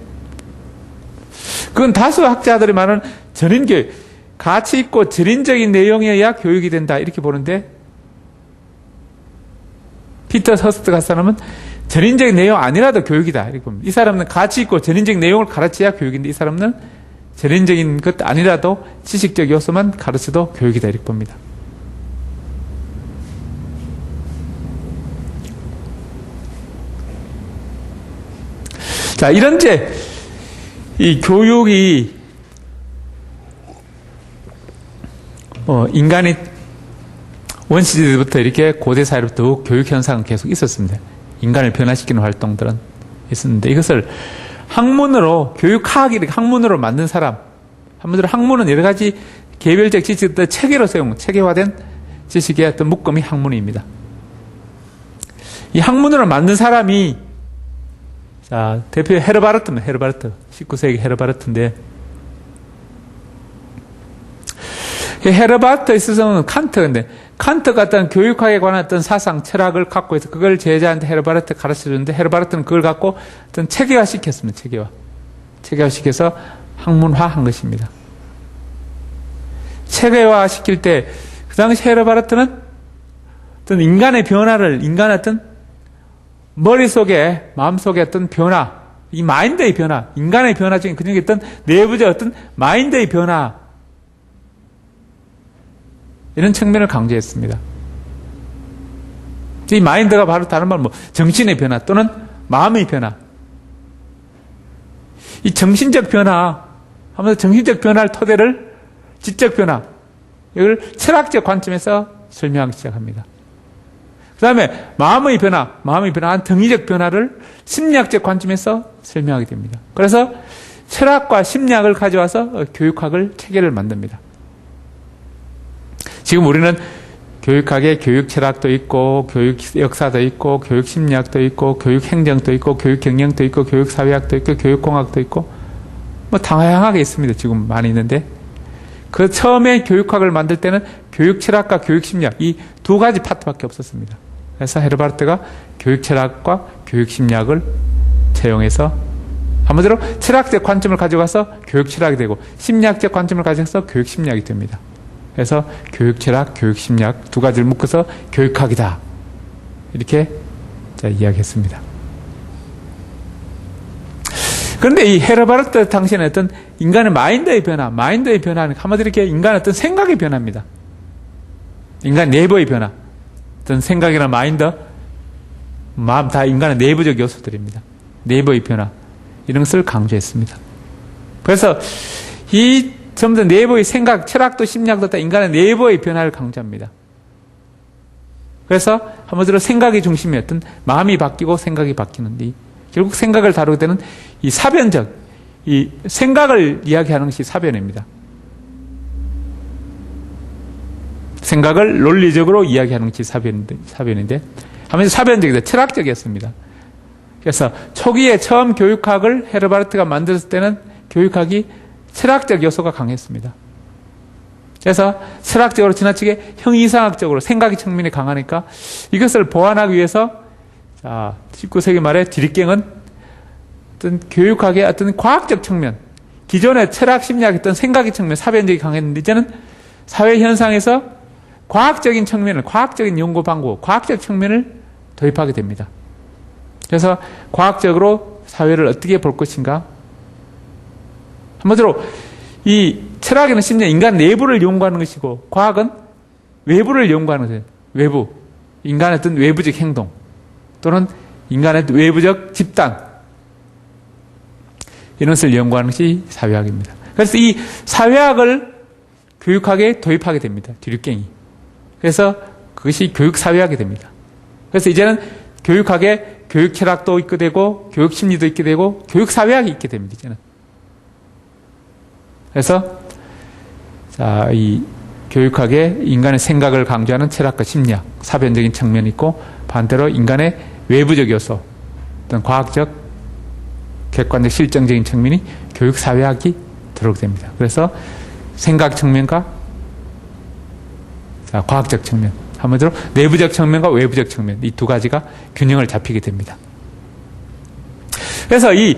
그건 다수 학자들이 말하는 전인교육, 가치 있고 전인적인 내용이어야 교육이 된다 이렇게 보는데, 피터스 허스트 같은 사람은 전인적인 내용 아니라도 교육이다 이렇게 봅니다. 이 사람은 가치 있고 전인적인 내용을 가르쳐야 교육인데, 이 사람은 전인적인 것 아니라도 지식적 요소만 가르쳐도 교육이다 이렇게 봅니다. 자, 이런 이 교육이 인간이 원시대부터 이렇게 고대 사회로부터 교육 현상은 계속 있었습니다. 인간을 변화시키는 활동들은 있었는데, 이것을 학문으로, 교육학이 학문으로 만든 사람, 한마디로 학문은 여러 가지 개별적 지식들 체계로 체계화된 지식의 어떤 묶음이 학문입니다. 이 학문으로 만든 사람이, 대표 헤르바르트입니다. 헤르바르트. 19세기 헤르바르트인데, 이 헤르바르트에 있어서는 칸트인데, 칸트 같은 교육학에 관한 어떤 사상, 철학을 갖고 해서 그걸 제자한테 헤르바르트 가르쳐 주는데, 헤르바르트는 그걸 갖고 어떤 체계화 시켰습니다. 체계화 시켜서 학문화 한 것입니다. 체계화 시킬 때, 그 당시 헤르바르트는 어떤 인간의 변화를, 인간의 어떤 머릿속에, 마음속에 어떤 변화, 이 마인드의 변화, 인간의 변화 중에 그중에 어떤 내부적 어떤 마인드의 변화, 이런 측면을 강조했습니다. 이 마인드가 바로 다른 말로 정신의 변화 또는 마음의 변화. 이 정신적 변화, 하면서 정신적 변화를 토대를 지적 변화, 이걸 철학적 관점에서 설명하기 시작합니다. 그 다음에 마음의 변화한 등위적 변화를 심리학적 관점에서 설명하게 됩니다. 그래서 철학과 심리학을 가져와서 교육학을 체계를 만듭니다. 지금 우리는 교육학에 교육 철학도 있고, 교육 역사도 있고, 교육 심리학도 있고, 교육 행정도 있고, 교육 경영도 있고, 교육 사회학도 있고, 교육 공학도 있고, 뭐 다양하게 있습니다. 지금 많이 있는데, 그 처음에 교육학을 만들 때는 교육 철학과 교육 심리학 이 두 가지 파트밖에 없었습니다. 그래서 헤르바르트가 교육 철학과 교육 심리학을 채용해서 한마디로 철학적 관점을 가져가서 교육 철학이 되고 심리학적 관점을 가져가서 교육 심리학이 됩니다. 그래서 교육 철학, 교육 심리학 두 가지를 묶어서 교육학이다. 이렇게 이야기했습니다. 그런데 이 헤르바르트 당시에는 어떤 인간의 마인드의 변화는 한마디로 이렇게 인간의 어떤 생각의 변화입니다. 인간 내부의 변화. 어떤 생각이나 마인드, 마음 다 인간의 내부적 요소들입니다. 내부의 변화. 이런 것을 강조했습니다. 그래서 이 전부 다 내부의 생각, 철학도 심리학도 다 인간의 내부의 변화를 강조합니다. 그래서 한마디로 생각이 중심이었던 마음이 바뀌고 생각이 바뀌는데 결국 생각을 다루게 되는 이 사변적, 이 생각을 이야기하는 것이 사변입니다. 생각을 논리적으로 이야기하는 것이 사변인데 하면서 사변적이다. 철학적이었습니다. 그래서 초기에 처음 교육학을 헤르바르트가 만들었을 때는 교육학이 철학적 요소가 강했습니다. 그래서 철학적으로 지나치게 형이상학적으로 생각의 측면이 강하니까 이것을 보완하기 위해서 19세기 말에 디리갱은 어떤 교육학의 어떤 과학적 측면, 기존의 철학 심리학의 어떤 생각의 측면, 사변적이 강했는데 이제는 사회 현상에서 과학적인 측면을, 과학적인 연구 방법, 과학적 측면을 도입하게 됩니다. 그래서 과학적으로 사회를 어떻게 볼 것인가? 한마디로 이 철학에는 심지어 인간 내부를 연구하는 것이고 과학은 외부를 연구하는 것이에요. 외부. 인간의 어떤 외부적 행동 또는 인간의 외부적 집단 이런 것을 연구하는 것이 사회학입니다. 그래서 이 사회학을 교육학에 도입하게 됩니다. 디류갱이. 그래서 그것이 교육사회학이 됩니다. 그래서 이제는 교육학에 교육철학도 있게 되고 교육심리도 있게 되고 교육사회학이 있게 됩니다. 이제는. 그래서 이 교육학에 인간의 생각을 강조하는 철학과 심리학, 사변적인 측면이 있고 반대로 인간의 외부적 요소, 어떤 과학적, 객관적, 실정적인 측면이 교육사회학이 들어오게 됩니다. 그래서 생각 측면과 과학적 측면, 한마디로 내부적 측면과 외부적 측면 이 두 가지가 균형을 잡히게 됩니다. 그래서 이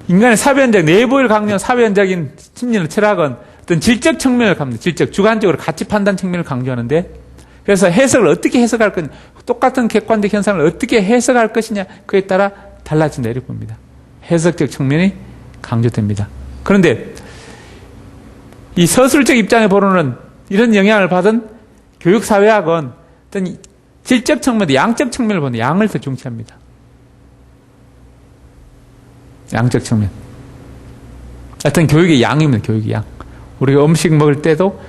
인간의 사변적, 내부를 강조한 사변적인 심리는 철학은 어떤 질적 측면을 강조합니다. 질적, 주관적으로 가치 판단 측면을 강조하는데 그래서 해석을 어떻게 해석할 거냐, 똑같은 객관적 현상을 어떻게 해석할 것이냐 그에 따라 달라진다 이렇게 봅니다. 해석적 측면이 강조됩니다. 그런데 이 서술적 입장에 보로는 이런 영향을 받은 교육사회학은 어떤 질적 측면, 양적 측면을 보는 양을 더 중시합니다. 양적 측면. 어떤 교육의 양입니다. 교육의 양. 우리가 음식 먹을 때도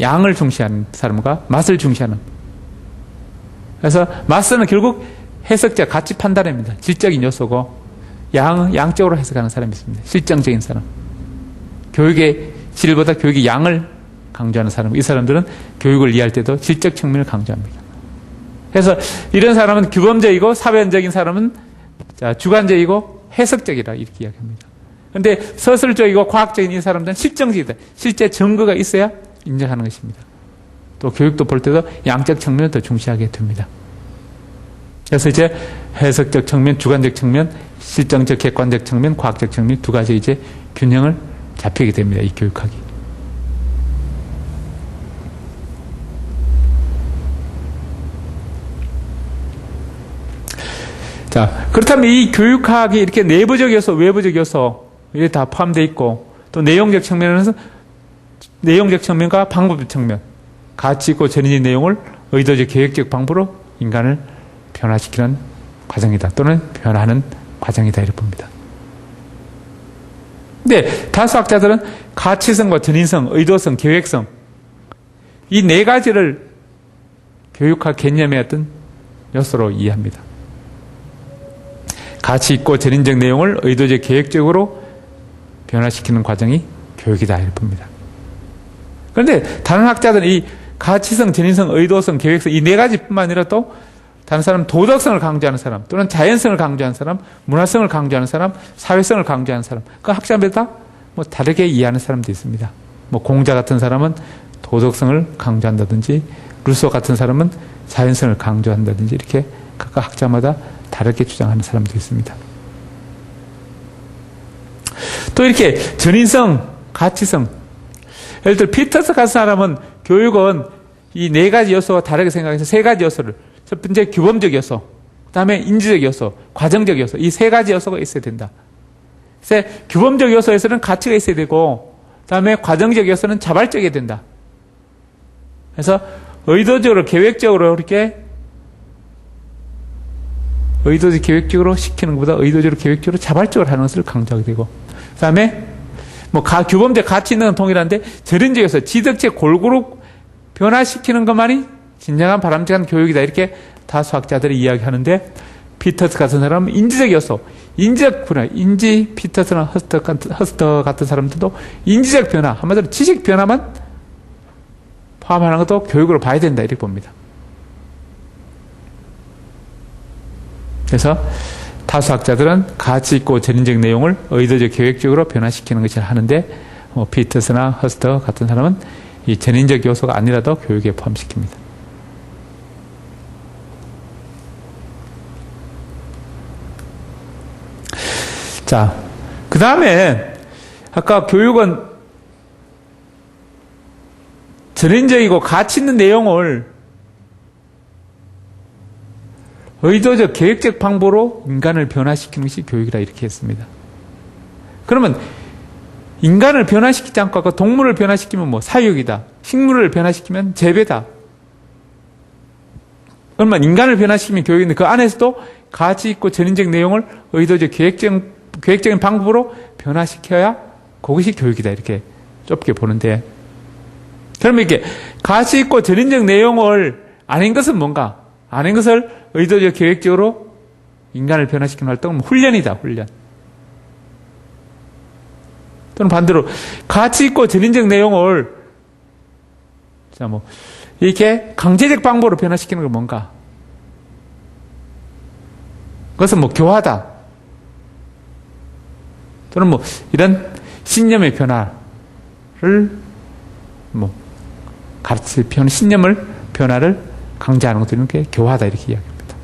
양을 중시하는 사람과 맛을 중시하는. 그래서 맛은 결국 해석적 가치 판단입니다. 질적인 요소고 양적으로 해석하는 사람이 있습니다. 실정적인 사람. 교육의 질보다 교육의 양을 강조하는 사람. 이 사람들은 교육을 이해할 때도 질적 측면을 강조합니다. 그래서 이런 사람은 규범적이고 사변적인 사람은 주관적이고 해석적이라 이렇게 이야기합니다. 그런데 서술적이고 과학적인 이 사람들은 실정적이다. 실제 증거가 있어야 인정하는 것입니다. 또 교육도 볼 때도 양적 측면을 더 중시하게 됩니다. 그래서 이제 해석적 측면, 주관적 측면, 실정적, 객관적 측면, 과학적 측면 두 가지 이제 균형을 잡히게 됩니다. 이 교육학이. 자, 그렇다면 이 교육학이 이렇게 내부적 요소, 외부적 요소, 이게 다 포함되어 있고, 또 내용적 측면에서, 내용적 측면과 방법적 측면, 가치 있고 전인의 내용을 의도적, 계획적 방법으로 인간을 변화시키는 과정이다. 또는 변화하는 과정이다. 이렇게 봅니다. 근데 다수 학자들은 가치성과 전인성, 의도성, 계획성, 이 네 가지를 교육학 개념의 어떤 요소로 이해합니다. 가치 있고 전인적 내용을 의도적 계획적으로 변화시키는 과정이 교육이다 이렇게 봅니다. 그런데 다른 학자들은 이 가치성, 전인성, 의도성, 계획성 이 네 가지뿐만 아니라 또 다른 사람 도덕성을 강조하는 사람 또는 자연성을 강조하는 사람, 문화성을 강조하는 사람, 사회성을 강조하는 사람 그 학자마다 뭐 다르게 이해하는 사람도 있습니다. 뭐 공자 같은 사람은 도덕성을 강조한다든지 루소 같은 사람은 자연성을 강조한다든지 이렇게 각각 학자마다 다르게 주장하는 사람도 있습니다. 또 이렇게 전인성, 가치성 예를 들어 피터스 같은 사람은 교육은 이 네 가지 요소와 다르게 생각해서 세 가지 요소를 첫 번째 규범적 요소, 그 다음에 인지적 요소, 과정적 요소 이 세 가지 요소가 있어야 된다. 그래서 규범적 요소에서는 가치가 있어야 되고 그 다음에 과정적 요소는 자발적이어야 된다. 그래서 의도적으로 계획적으로 이렇게 의도적 계획적으로 시키는 것보다 의도적으로 계획적으로 자발적으로 하는 것을 강조하게 되고 그 다음에 뭐 규범적 가치 있는 건 동일한데 전인적 요소, 지덕체 골고루 변화시키는 것만이 진정한 바람직한 교육이다 이렇게 다수 학자들이 이야기하는데 피터스 같은 사람은 인지적 요소, 인지적 변화, 피터스나 허스터 같은 사람들도 인지적 변화, 한마디로 지식 변화만 포함하는 것도 교육으로 봐야 된다 이렇게 봅니다. 그래서 다수 학자들은 가치 있고 전인적 내용을 의도적 계획적으로 변화시키는 것을 하는데 피터스나 허스터 같은 사람은 이 전인적 요소가 아니라도 교육에 포함시킵니다. 자, 그 다음에 아까 교육은 전인적이고 가치 있는 내용을 의도적 계획적 방법으로 인간을 변화시키는 것이 교육이다 이렇게 했습니다. 그러면 인간을 변화시키지 않고 아까 동물을 변화시키면 뭐 사육이다. 식물을 변화시키면 재배다. 그러면 인간을 변화시키면 교육인데 그 안에서도 가치 있고 전인적 내용을 의도적 계획적인 방법으로 변화시켜야 그것이 교육이다 이렇게 좁게 보는데 그러면 이렇게 가치 있고 전인적 내용을 아는 것은 뭔가? 아는 것을 의도적 계획적으로 인간을 변화시키는 활동은 훈련이다, 훈련. 또는 반대로 가치 있고 전인적 내용을 이렇게 강제적 방법으로 변화시키는 건 뭔가? 그것은 교화다. 또는 이런 신념의 변화를 가르치 신념을 변화를 강제하는 것도 이렇게 교화다 이렇게 이야기합니다.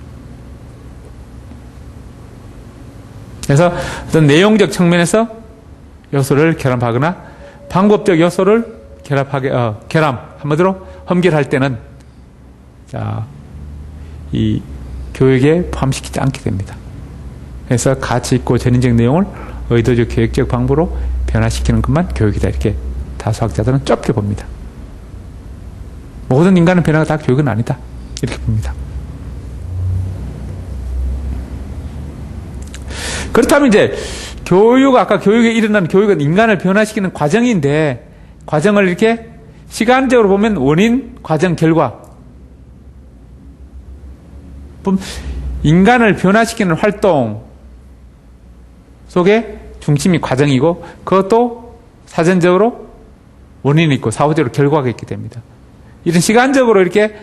그래서 어떤 내용적 측면에서 요소를 결합하거나 방법적 요소를 한마디로 험결할 때는 이 교육에 포함시키지 않게 됩니다. 그래서 가치 있고 전인적 내용을 의도적 계획적 방법으로 변화시키는 것만 교육이다 이렇게 다수 학자들은 좁게 봅니다. 모든 인간의 변화가 다 교육은 아니다 이렇게 봅니다. 그렇다면 이제 아까 교육에 일어나는 교육은 인간을 변화시키는 과정인데 과정을 이렇게 시간적으로 보면 원인, 과정, 결과 인간을 변화시키는 활동 속에 중심이 과정이고 그것도 사전적으로 원인이 있고 사후적으로 결과가 있게 됩니다. 이런 시간적으로 이렇게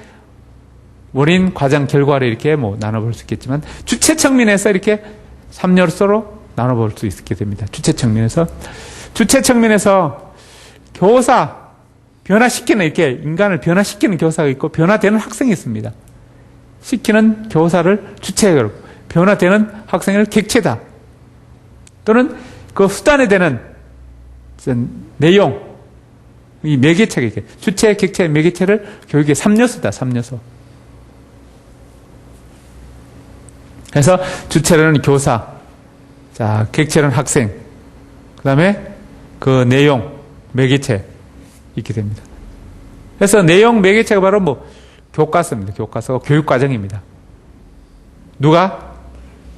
원인, 과정, 결과를 이렇게 나눠볼 수 있겠지만 주체 측면에서 이렇게 3요소로 나눠볼 수 있게 됩니다. 주체 측면에서 교사 변화시키는 이렇게 인간을 변화시키는 교사가 있고 변화되는 학생이 있습니다. 시키는 교사를 주체로 변화되는 학생을 객체다. 또는 그 수단에 되는 내용 이 매개체가 이렇게 주체, 객체, 매개체를 교육의 3요소다. 3요소. 그래서 주체는 교사, 객체는 학생, 그 다음에 그 내용, 매개체 있게 됩니다. 그래서 내용, 매개체가 바로 교과서입니다. 교과서가 교육과정입니다. 누가?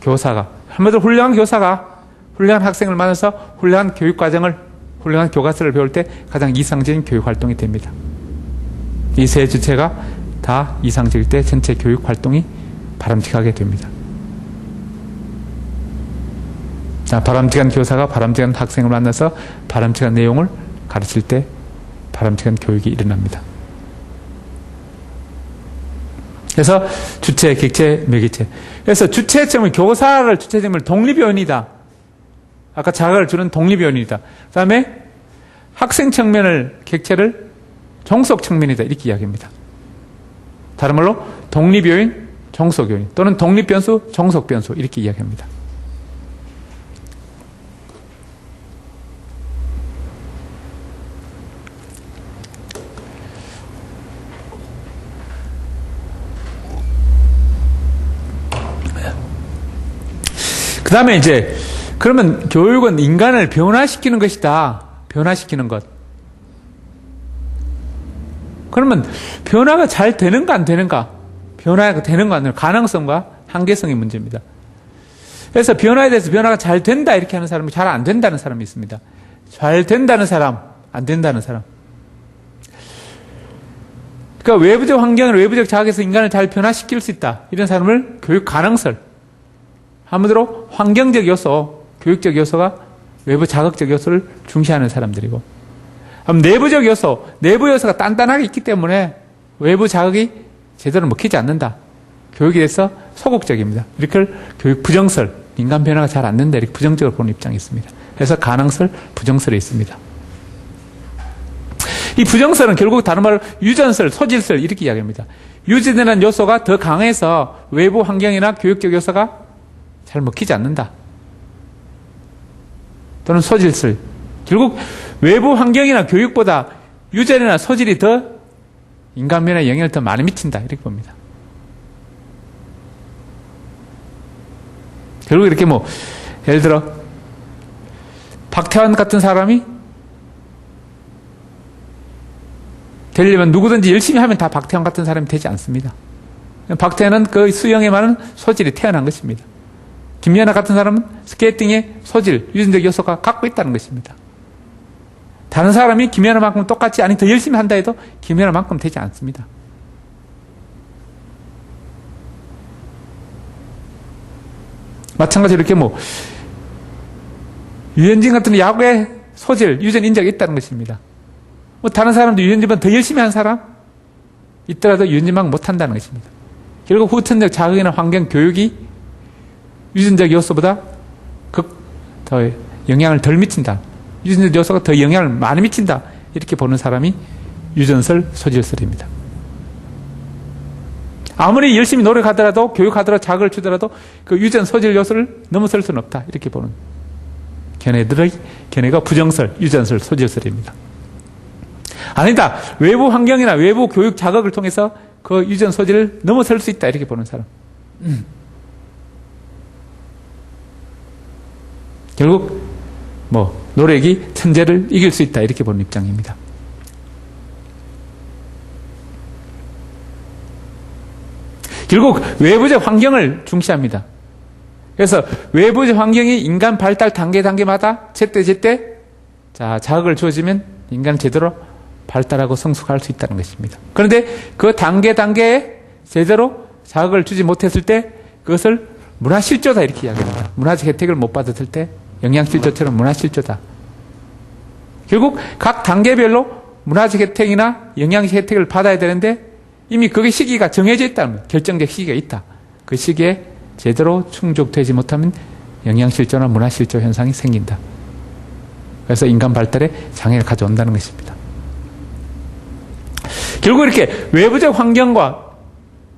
교사가. 한마디로 훌륭한 교사가 훌륭한 학생을 만나서 훌륭한 교육과정을 훌륭한 교과서를 배울 때 가장 이상적인 교육활동이 됩니다. 이 세 주체가 다 이상적일 때 전체 교육활동이 바람직하게 됩니다. 자, 바람직한 교사가 바람직한 학생을 만나서 바람직한 내용을 가르칠 때 바람직한 교육이 일어납니다. 그래서 주체, 객체, 매개체. 그래서 주체점을, 교사를 주체점을 독립요인이다. 아까 자각을 주는 독립요인이다. 그 다음에 학생 측면을, 객체를 종속 측면이다. 이렇게 이야기합니다. 다른 말로 독립요인, 종속요인 또는 독립변수, 종속변수 이렇게 이야기합니다. 그 다음에 이제 그러면 교육은 인간을 변화시키는 것이다. 변화시키는 것. 그러면 변화가 잘 되는가 안 되는가? 변화가 되는가 안 되는가? 가능성과 한계성의 문제입니다. 그래서 변화에 대해서 변화가 잘 된다 이렇게 하는 사람이 잘 안 된다는 사람이 있습니다. 잘 된다는 사람, 안 된다는 사람. 그러니까 외부적 환경이나 외부적 자극에서 인간을 잘 변화시킬 수 있다. 이런 사람을 교육 가능성. 한마디로 환경적 요소, 교육적 요소가 외부 자극적 요소를 중시하는 사람들이고, 내부적 요소, 내부 요소가 단단하게 있기 때문에 외부 자극이 제대로 먹히지 않는다. 교육에 대해서 소극적입니다. 이렇게 교육 부정설, 인간 변화가 잘 안 된다. 이렇게 부정적으로 보는 입장이 있습니다. 그래서 가능설, 부정설이 있습니다. 이 부정설은 결국 다른 말로 유전설, 소질설 이렇게 이야기합니다. 유전이라는 요소가 더 강해서 외부 환경이나 교육적 요소가 잘 먹히지 않는다. 또는 소질설. 결국 외부 환경이나 교육보다 유전이나 소질이 더 인간 변화에 영향을 더 많이 미친다. 이렇게 봅니다. 결국 이렇게 예를 들어 박태환 같은 사람이 되려면 누구든지 열심히 하면 다 박태환 같은 사람이 되지 않습니다. 박태환은 그 수영에 많은 소질이 태어난 것입니다. 김연아 같은 사람은 스케이팅의 소질, 유전적 요소가 갖고 있다는 것입니다. 다른 사람이 김연아만큼 똑같이 아니 더 열심히 한다 해도 김연아만큼 되지 않습니다. 마찬가지로 이렇게 유현진 같은 야구의 소질, 유전 인적이 있다는 것입니다. 다른 사람도 유현진보다 더 열심히 한 사람 있더라도 유현진만큼 못한다는 것입니다. 결국 후천적 자극이나 환경, 교육이 유전적 요소보다 더 영향을 덜 미친다. 유전적 요소가 더 영향을 많이 미친다. 이렇게 보는 사람이 유전설, 소질설입니다. 아무리 열심히 노력하더라도, 교육하더라도, 자극을 주더라도 그 유전, 소질 요소를 넘어설 수는 없다. 이렇게 보는 견해가 부정설, 유전설, 소질설입니다. 아니다. 외부 환경이나 외부 교육 자극을 통해서 그 유전, 소질을 넘어설 수 있다. 이렇게 보는 사람. 결국 노력이 천재를 이길 수 있다 이렇게 보는 입장입니다. 결국 외부적 환경을 중시합니다. 그래서 외부적 환경이 인간 발달 단계마다 제때 자극을 주어지면 인간은 제대로 발달하고 성숙할 수 있다는 것입니다. 그런데 그 단계에 제대로 자극을 주지 못했을 때 그것을 문화실조다 이렇게 이야기합니다. 문화적 혜택을 못 받았을 때 영양실조처럼 문화실조다. 결국 각 단계별로 문화적 혜택이나 영양적 혜택을 받아야 되는데 이미 그게 시기가 정해져 있다면 결정적 시기가 있다. 그 시기에 제대로 충족되지 못하면 영양실조나 문화실조 현상이 생긴다. 그래서 인간 발달에 장애를 가져온다는 것입니다. 결국 이렇게 외부적 환경과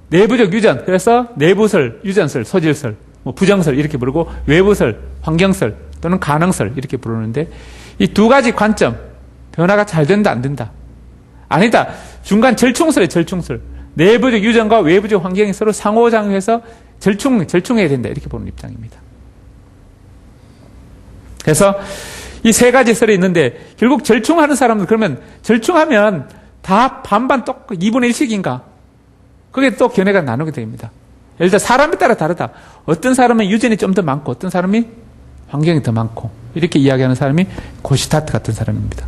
내부적 유전, 그래서 내부설, 유전설, 소질설, 부정설 이렇게 부르고 외부설, 환경설 또는 가능설 이렇게 부르는데 이 두 가지 관점, 변화가 잘 된다 안 된다. 아니다. 중간 절충설이에요. 절충설. 내부적 유전과 외부적 환경이 서로 상호작용해서 절충해야 된다 이렇게 보는 입장입니다. 그래서 이 세 가지 설이 있는데 결국 절충하는 사람들 그러면 절충하면 다 반반 2분의 1씩인가? 그게 또 견해가 나누게 됩니다. 예를 들어 사람에 따라 다르다. 어떤 사람은 유전이 좀 더 많고 어떤 사람이 환경이 더 많고 이렇게 이야기하는 사람이 고시타트 같은 사람입니다.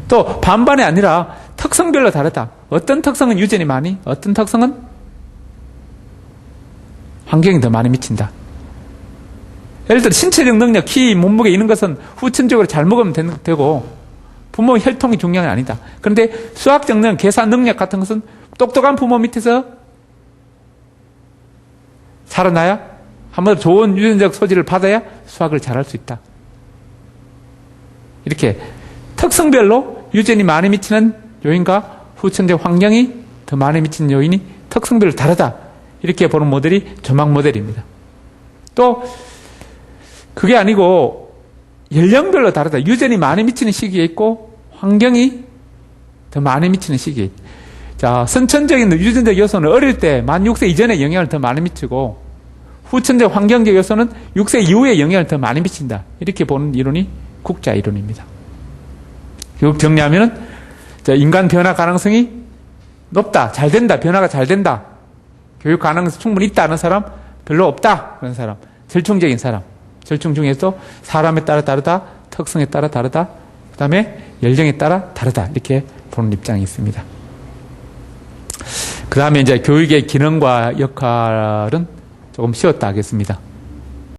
또 반반이 아니라 특성별로 다르다. 어떤 특성은 유전이 많이 어떤 특성은 환경이 더 많이 미친다. 예를 들어 신체적 능력, 키, 몸무게 이런 것은 후천적으로 잘 먹으면 되고 부모 혈통이 중요한 게 아니다. 그런데 수학적 능력, 계산 능력 같은 것은 똑똑한 부모 밑에서 살아나야 한번 좋은 유전적 소질을 받아야 수학을 잘할 수 있다. 이렇게 특성별로 유전이 많이 미치는 요인과 후천적 환경이 더 많이 미치는 요인이 특성별로 다르다. 이렇게 보는 모델이 조막 모델입니다. 또 그게 아니고 연령별로 다르다. 유전이 많이 미치는 시기에 있고 환경이 더 많이 미치는 시기에 있다. 자, 선천적인 유전적 요소는 어릴 때 만 6세 이전에 영향을 더 많이 미치고 후천적 환경적 요소는 6세 이후에 영향을 더 많이 미친다. 이렇게 보는 이론이 국자 이론입니다. 결국 정리하면은 인간 변화 가능성이 높다, 잘 된다, 변화가 잘 된다, 교육 가능성이 충분히 있다는 사람, 별로 없다 그런 사람, 절충적인 사람, 절충 중에서 사람에 따라 다르다, 특성에 따라 다르다, 그 다음에 연령에 따라 다르다 이렇게 보는 입장이 있습니다. 그 다음에 이제 교육의 기능과 역할은 조금 쉬었다 하겠습니다.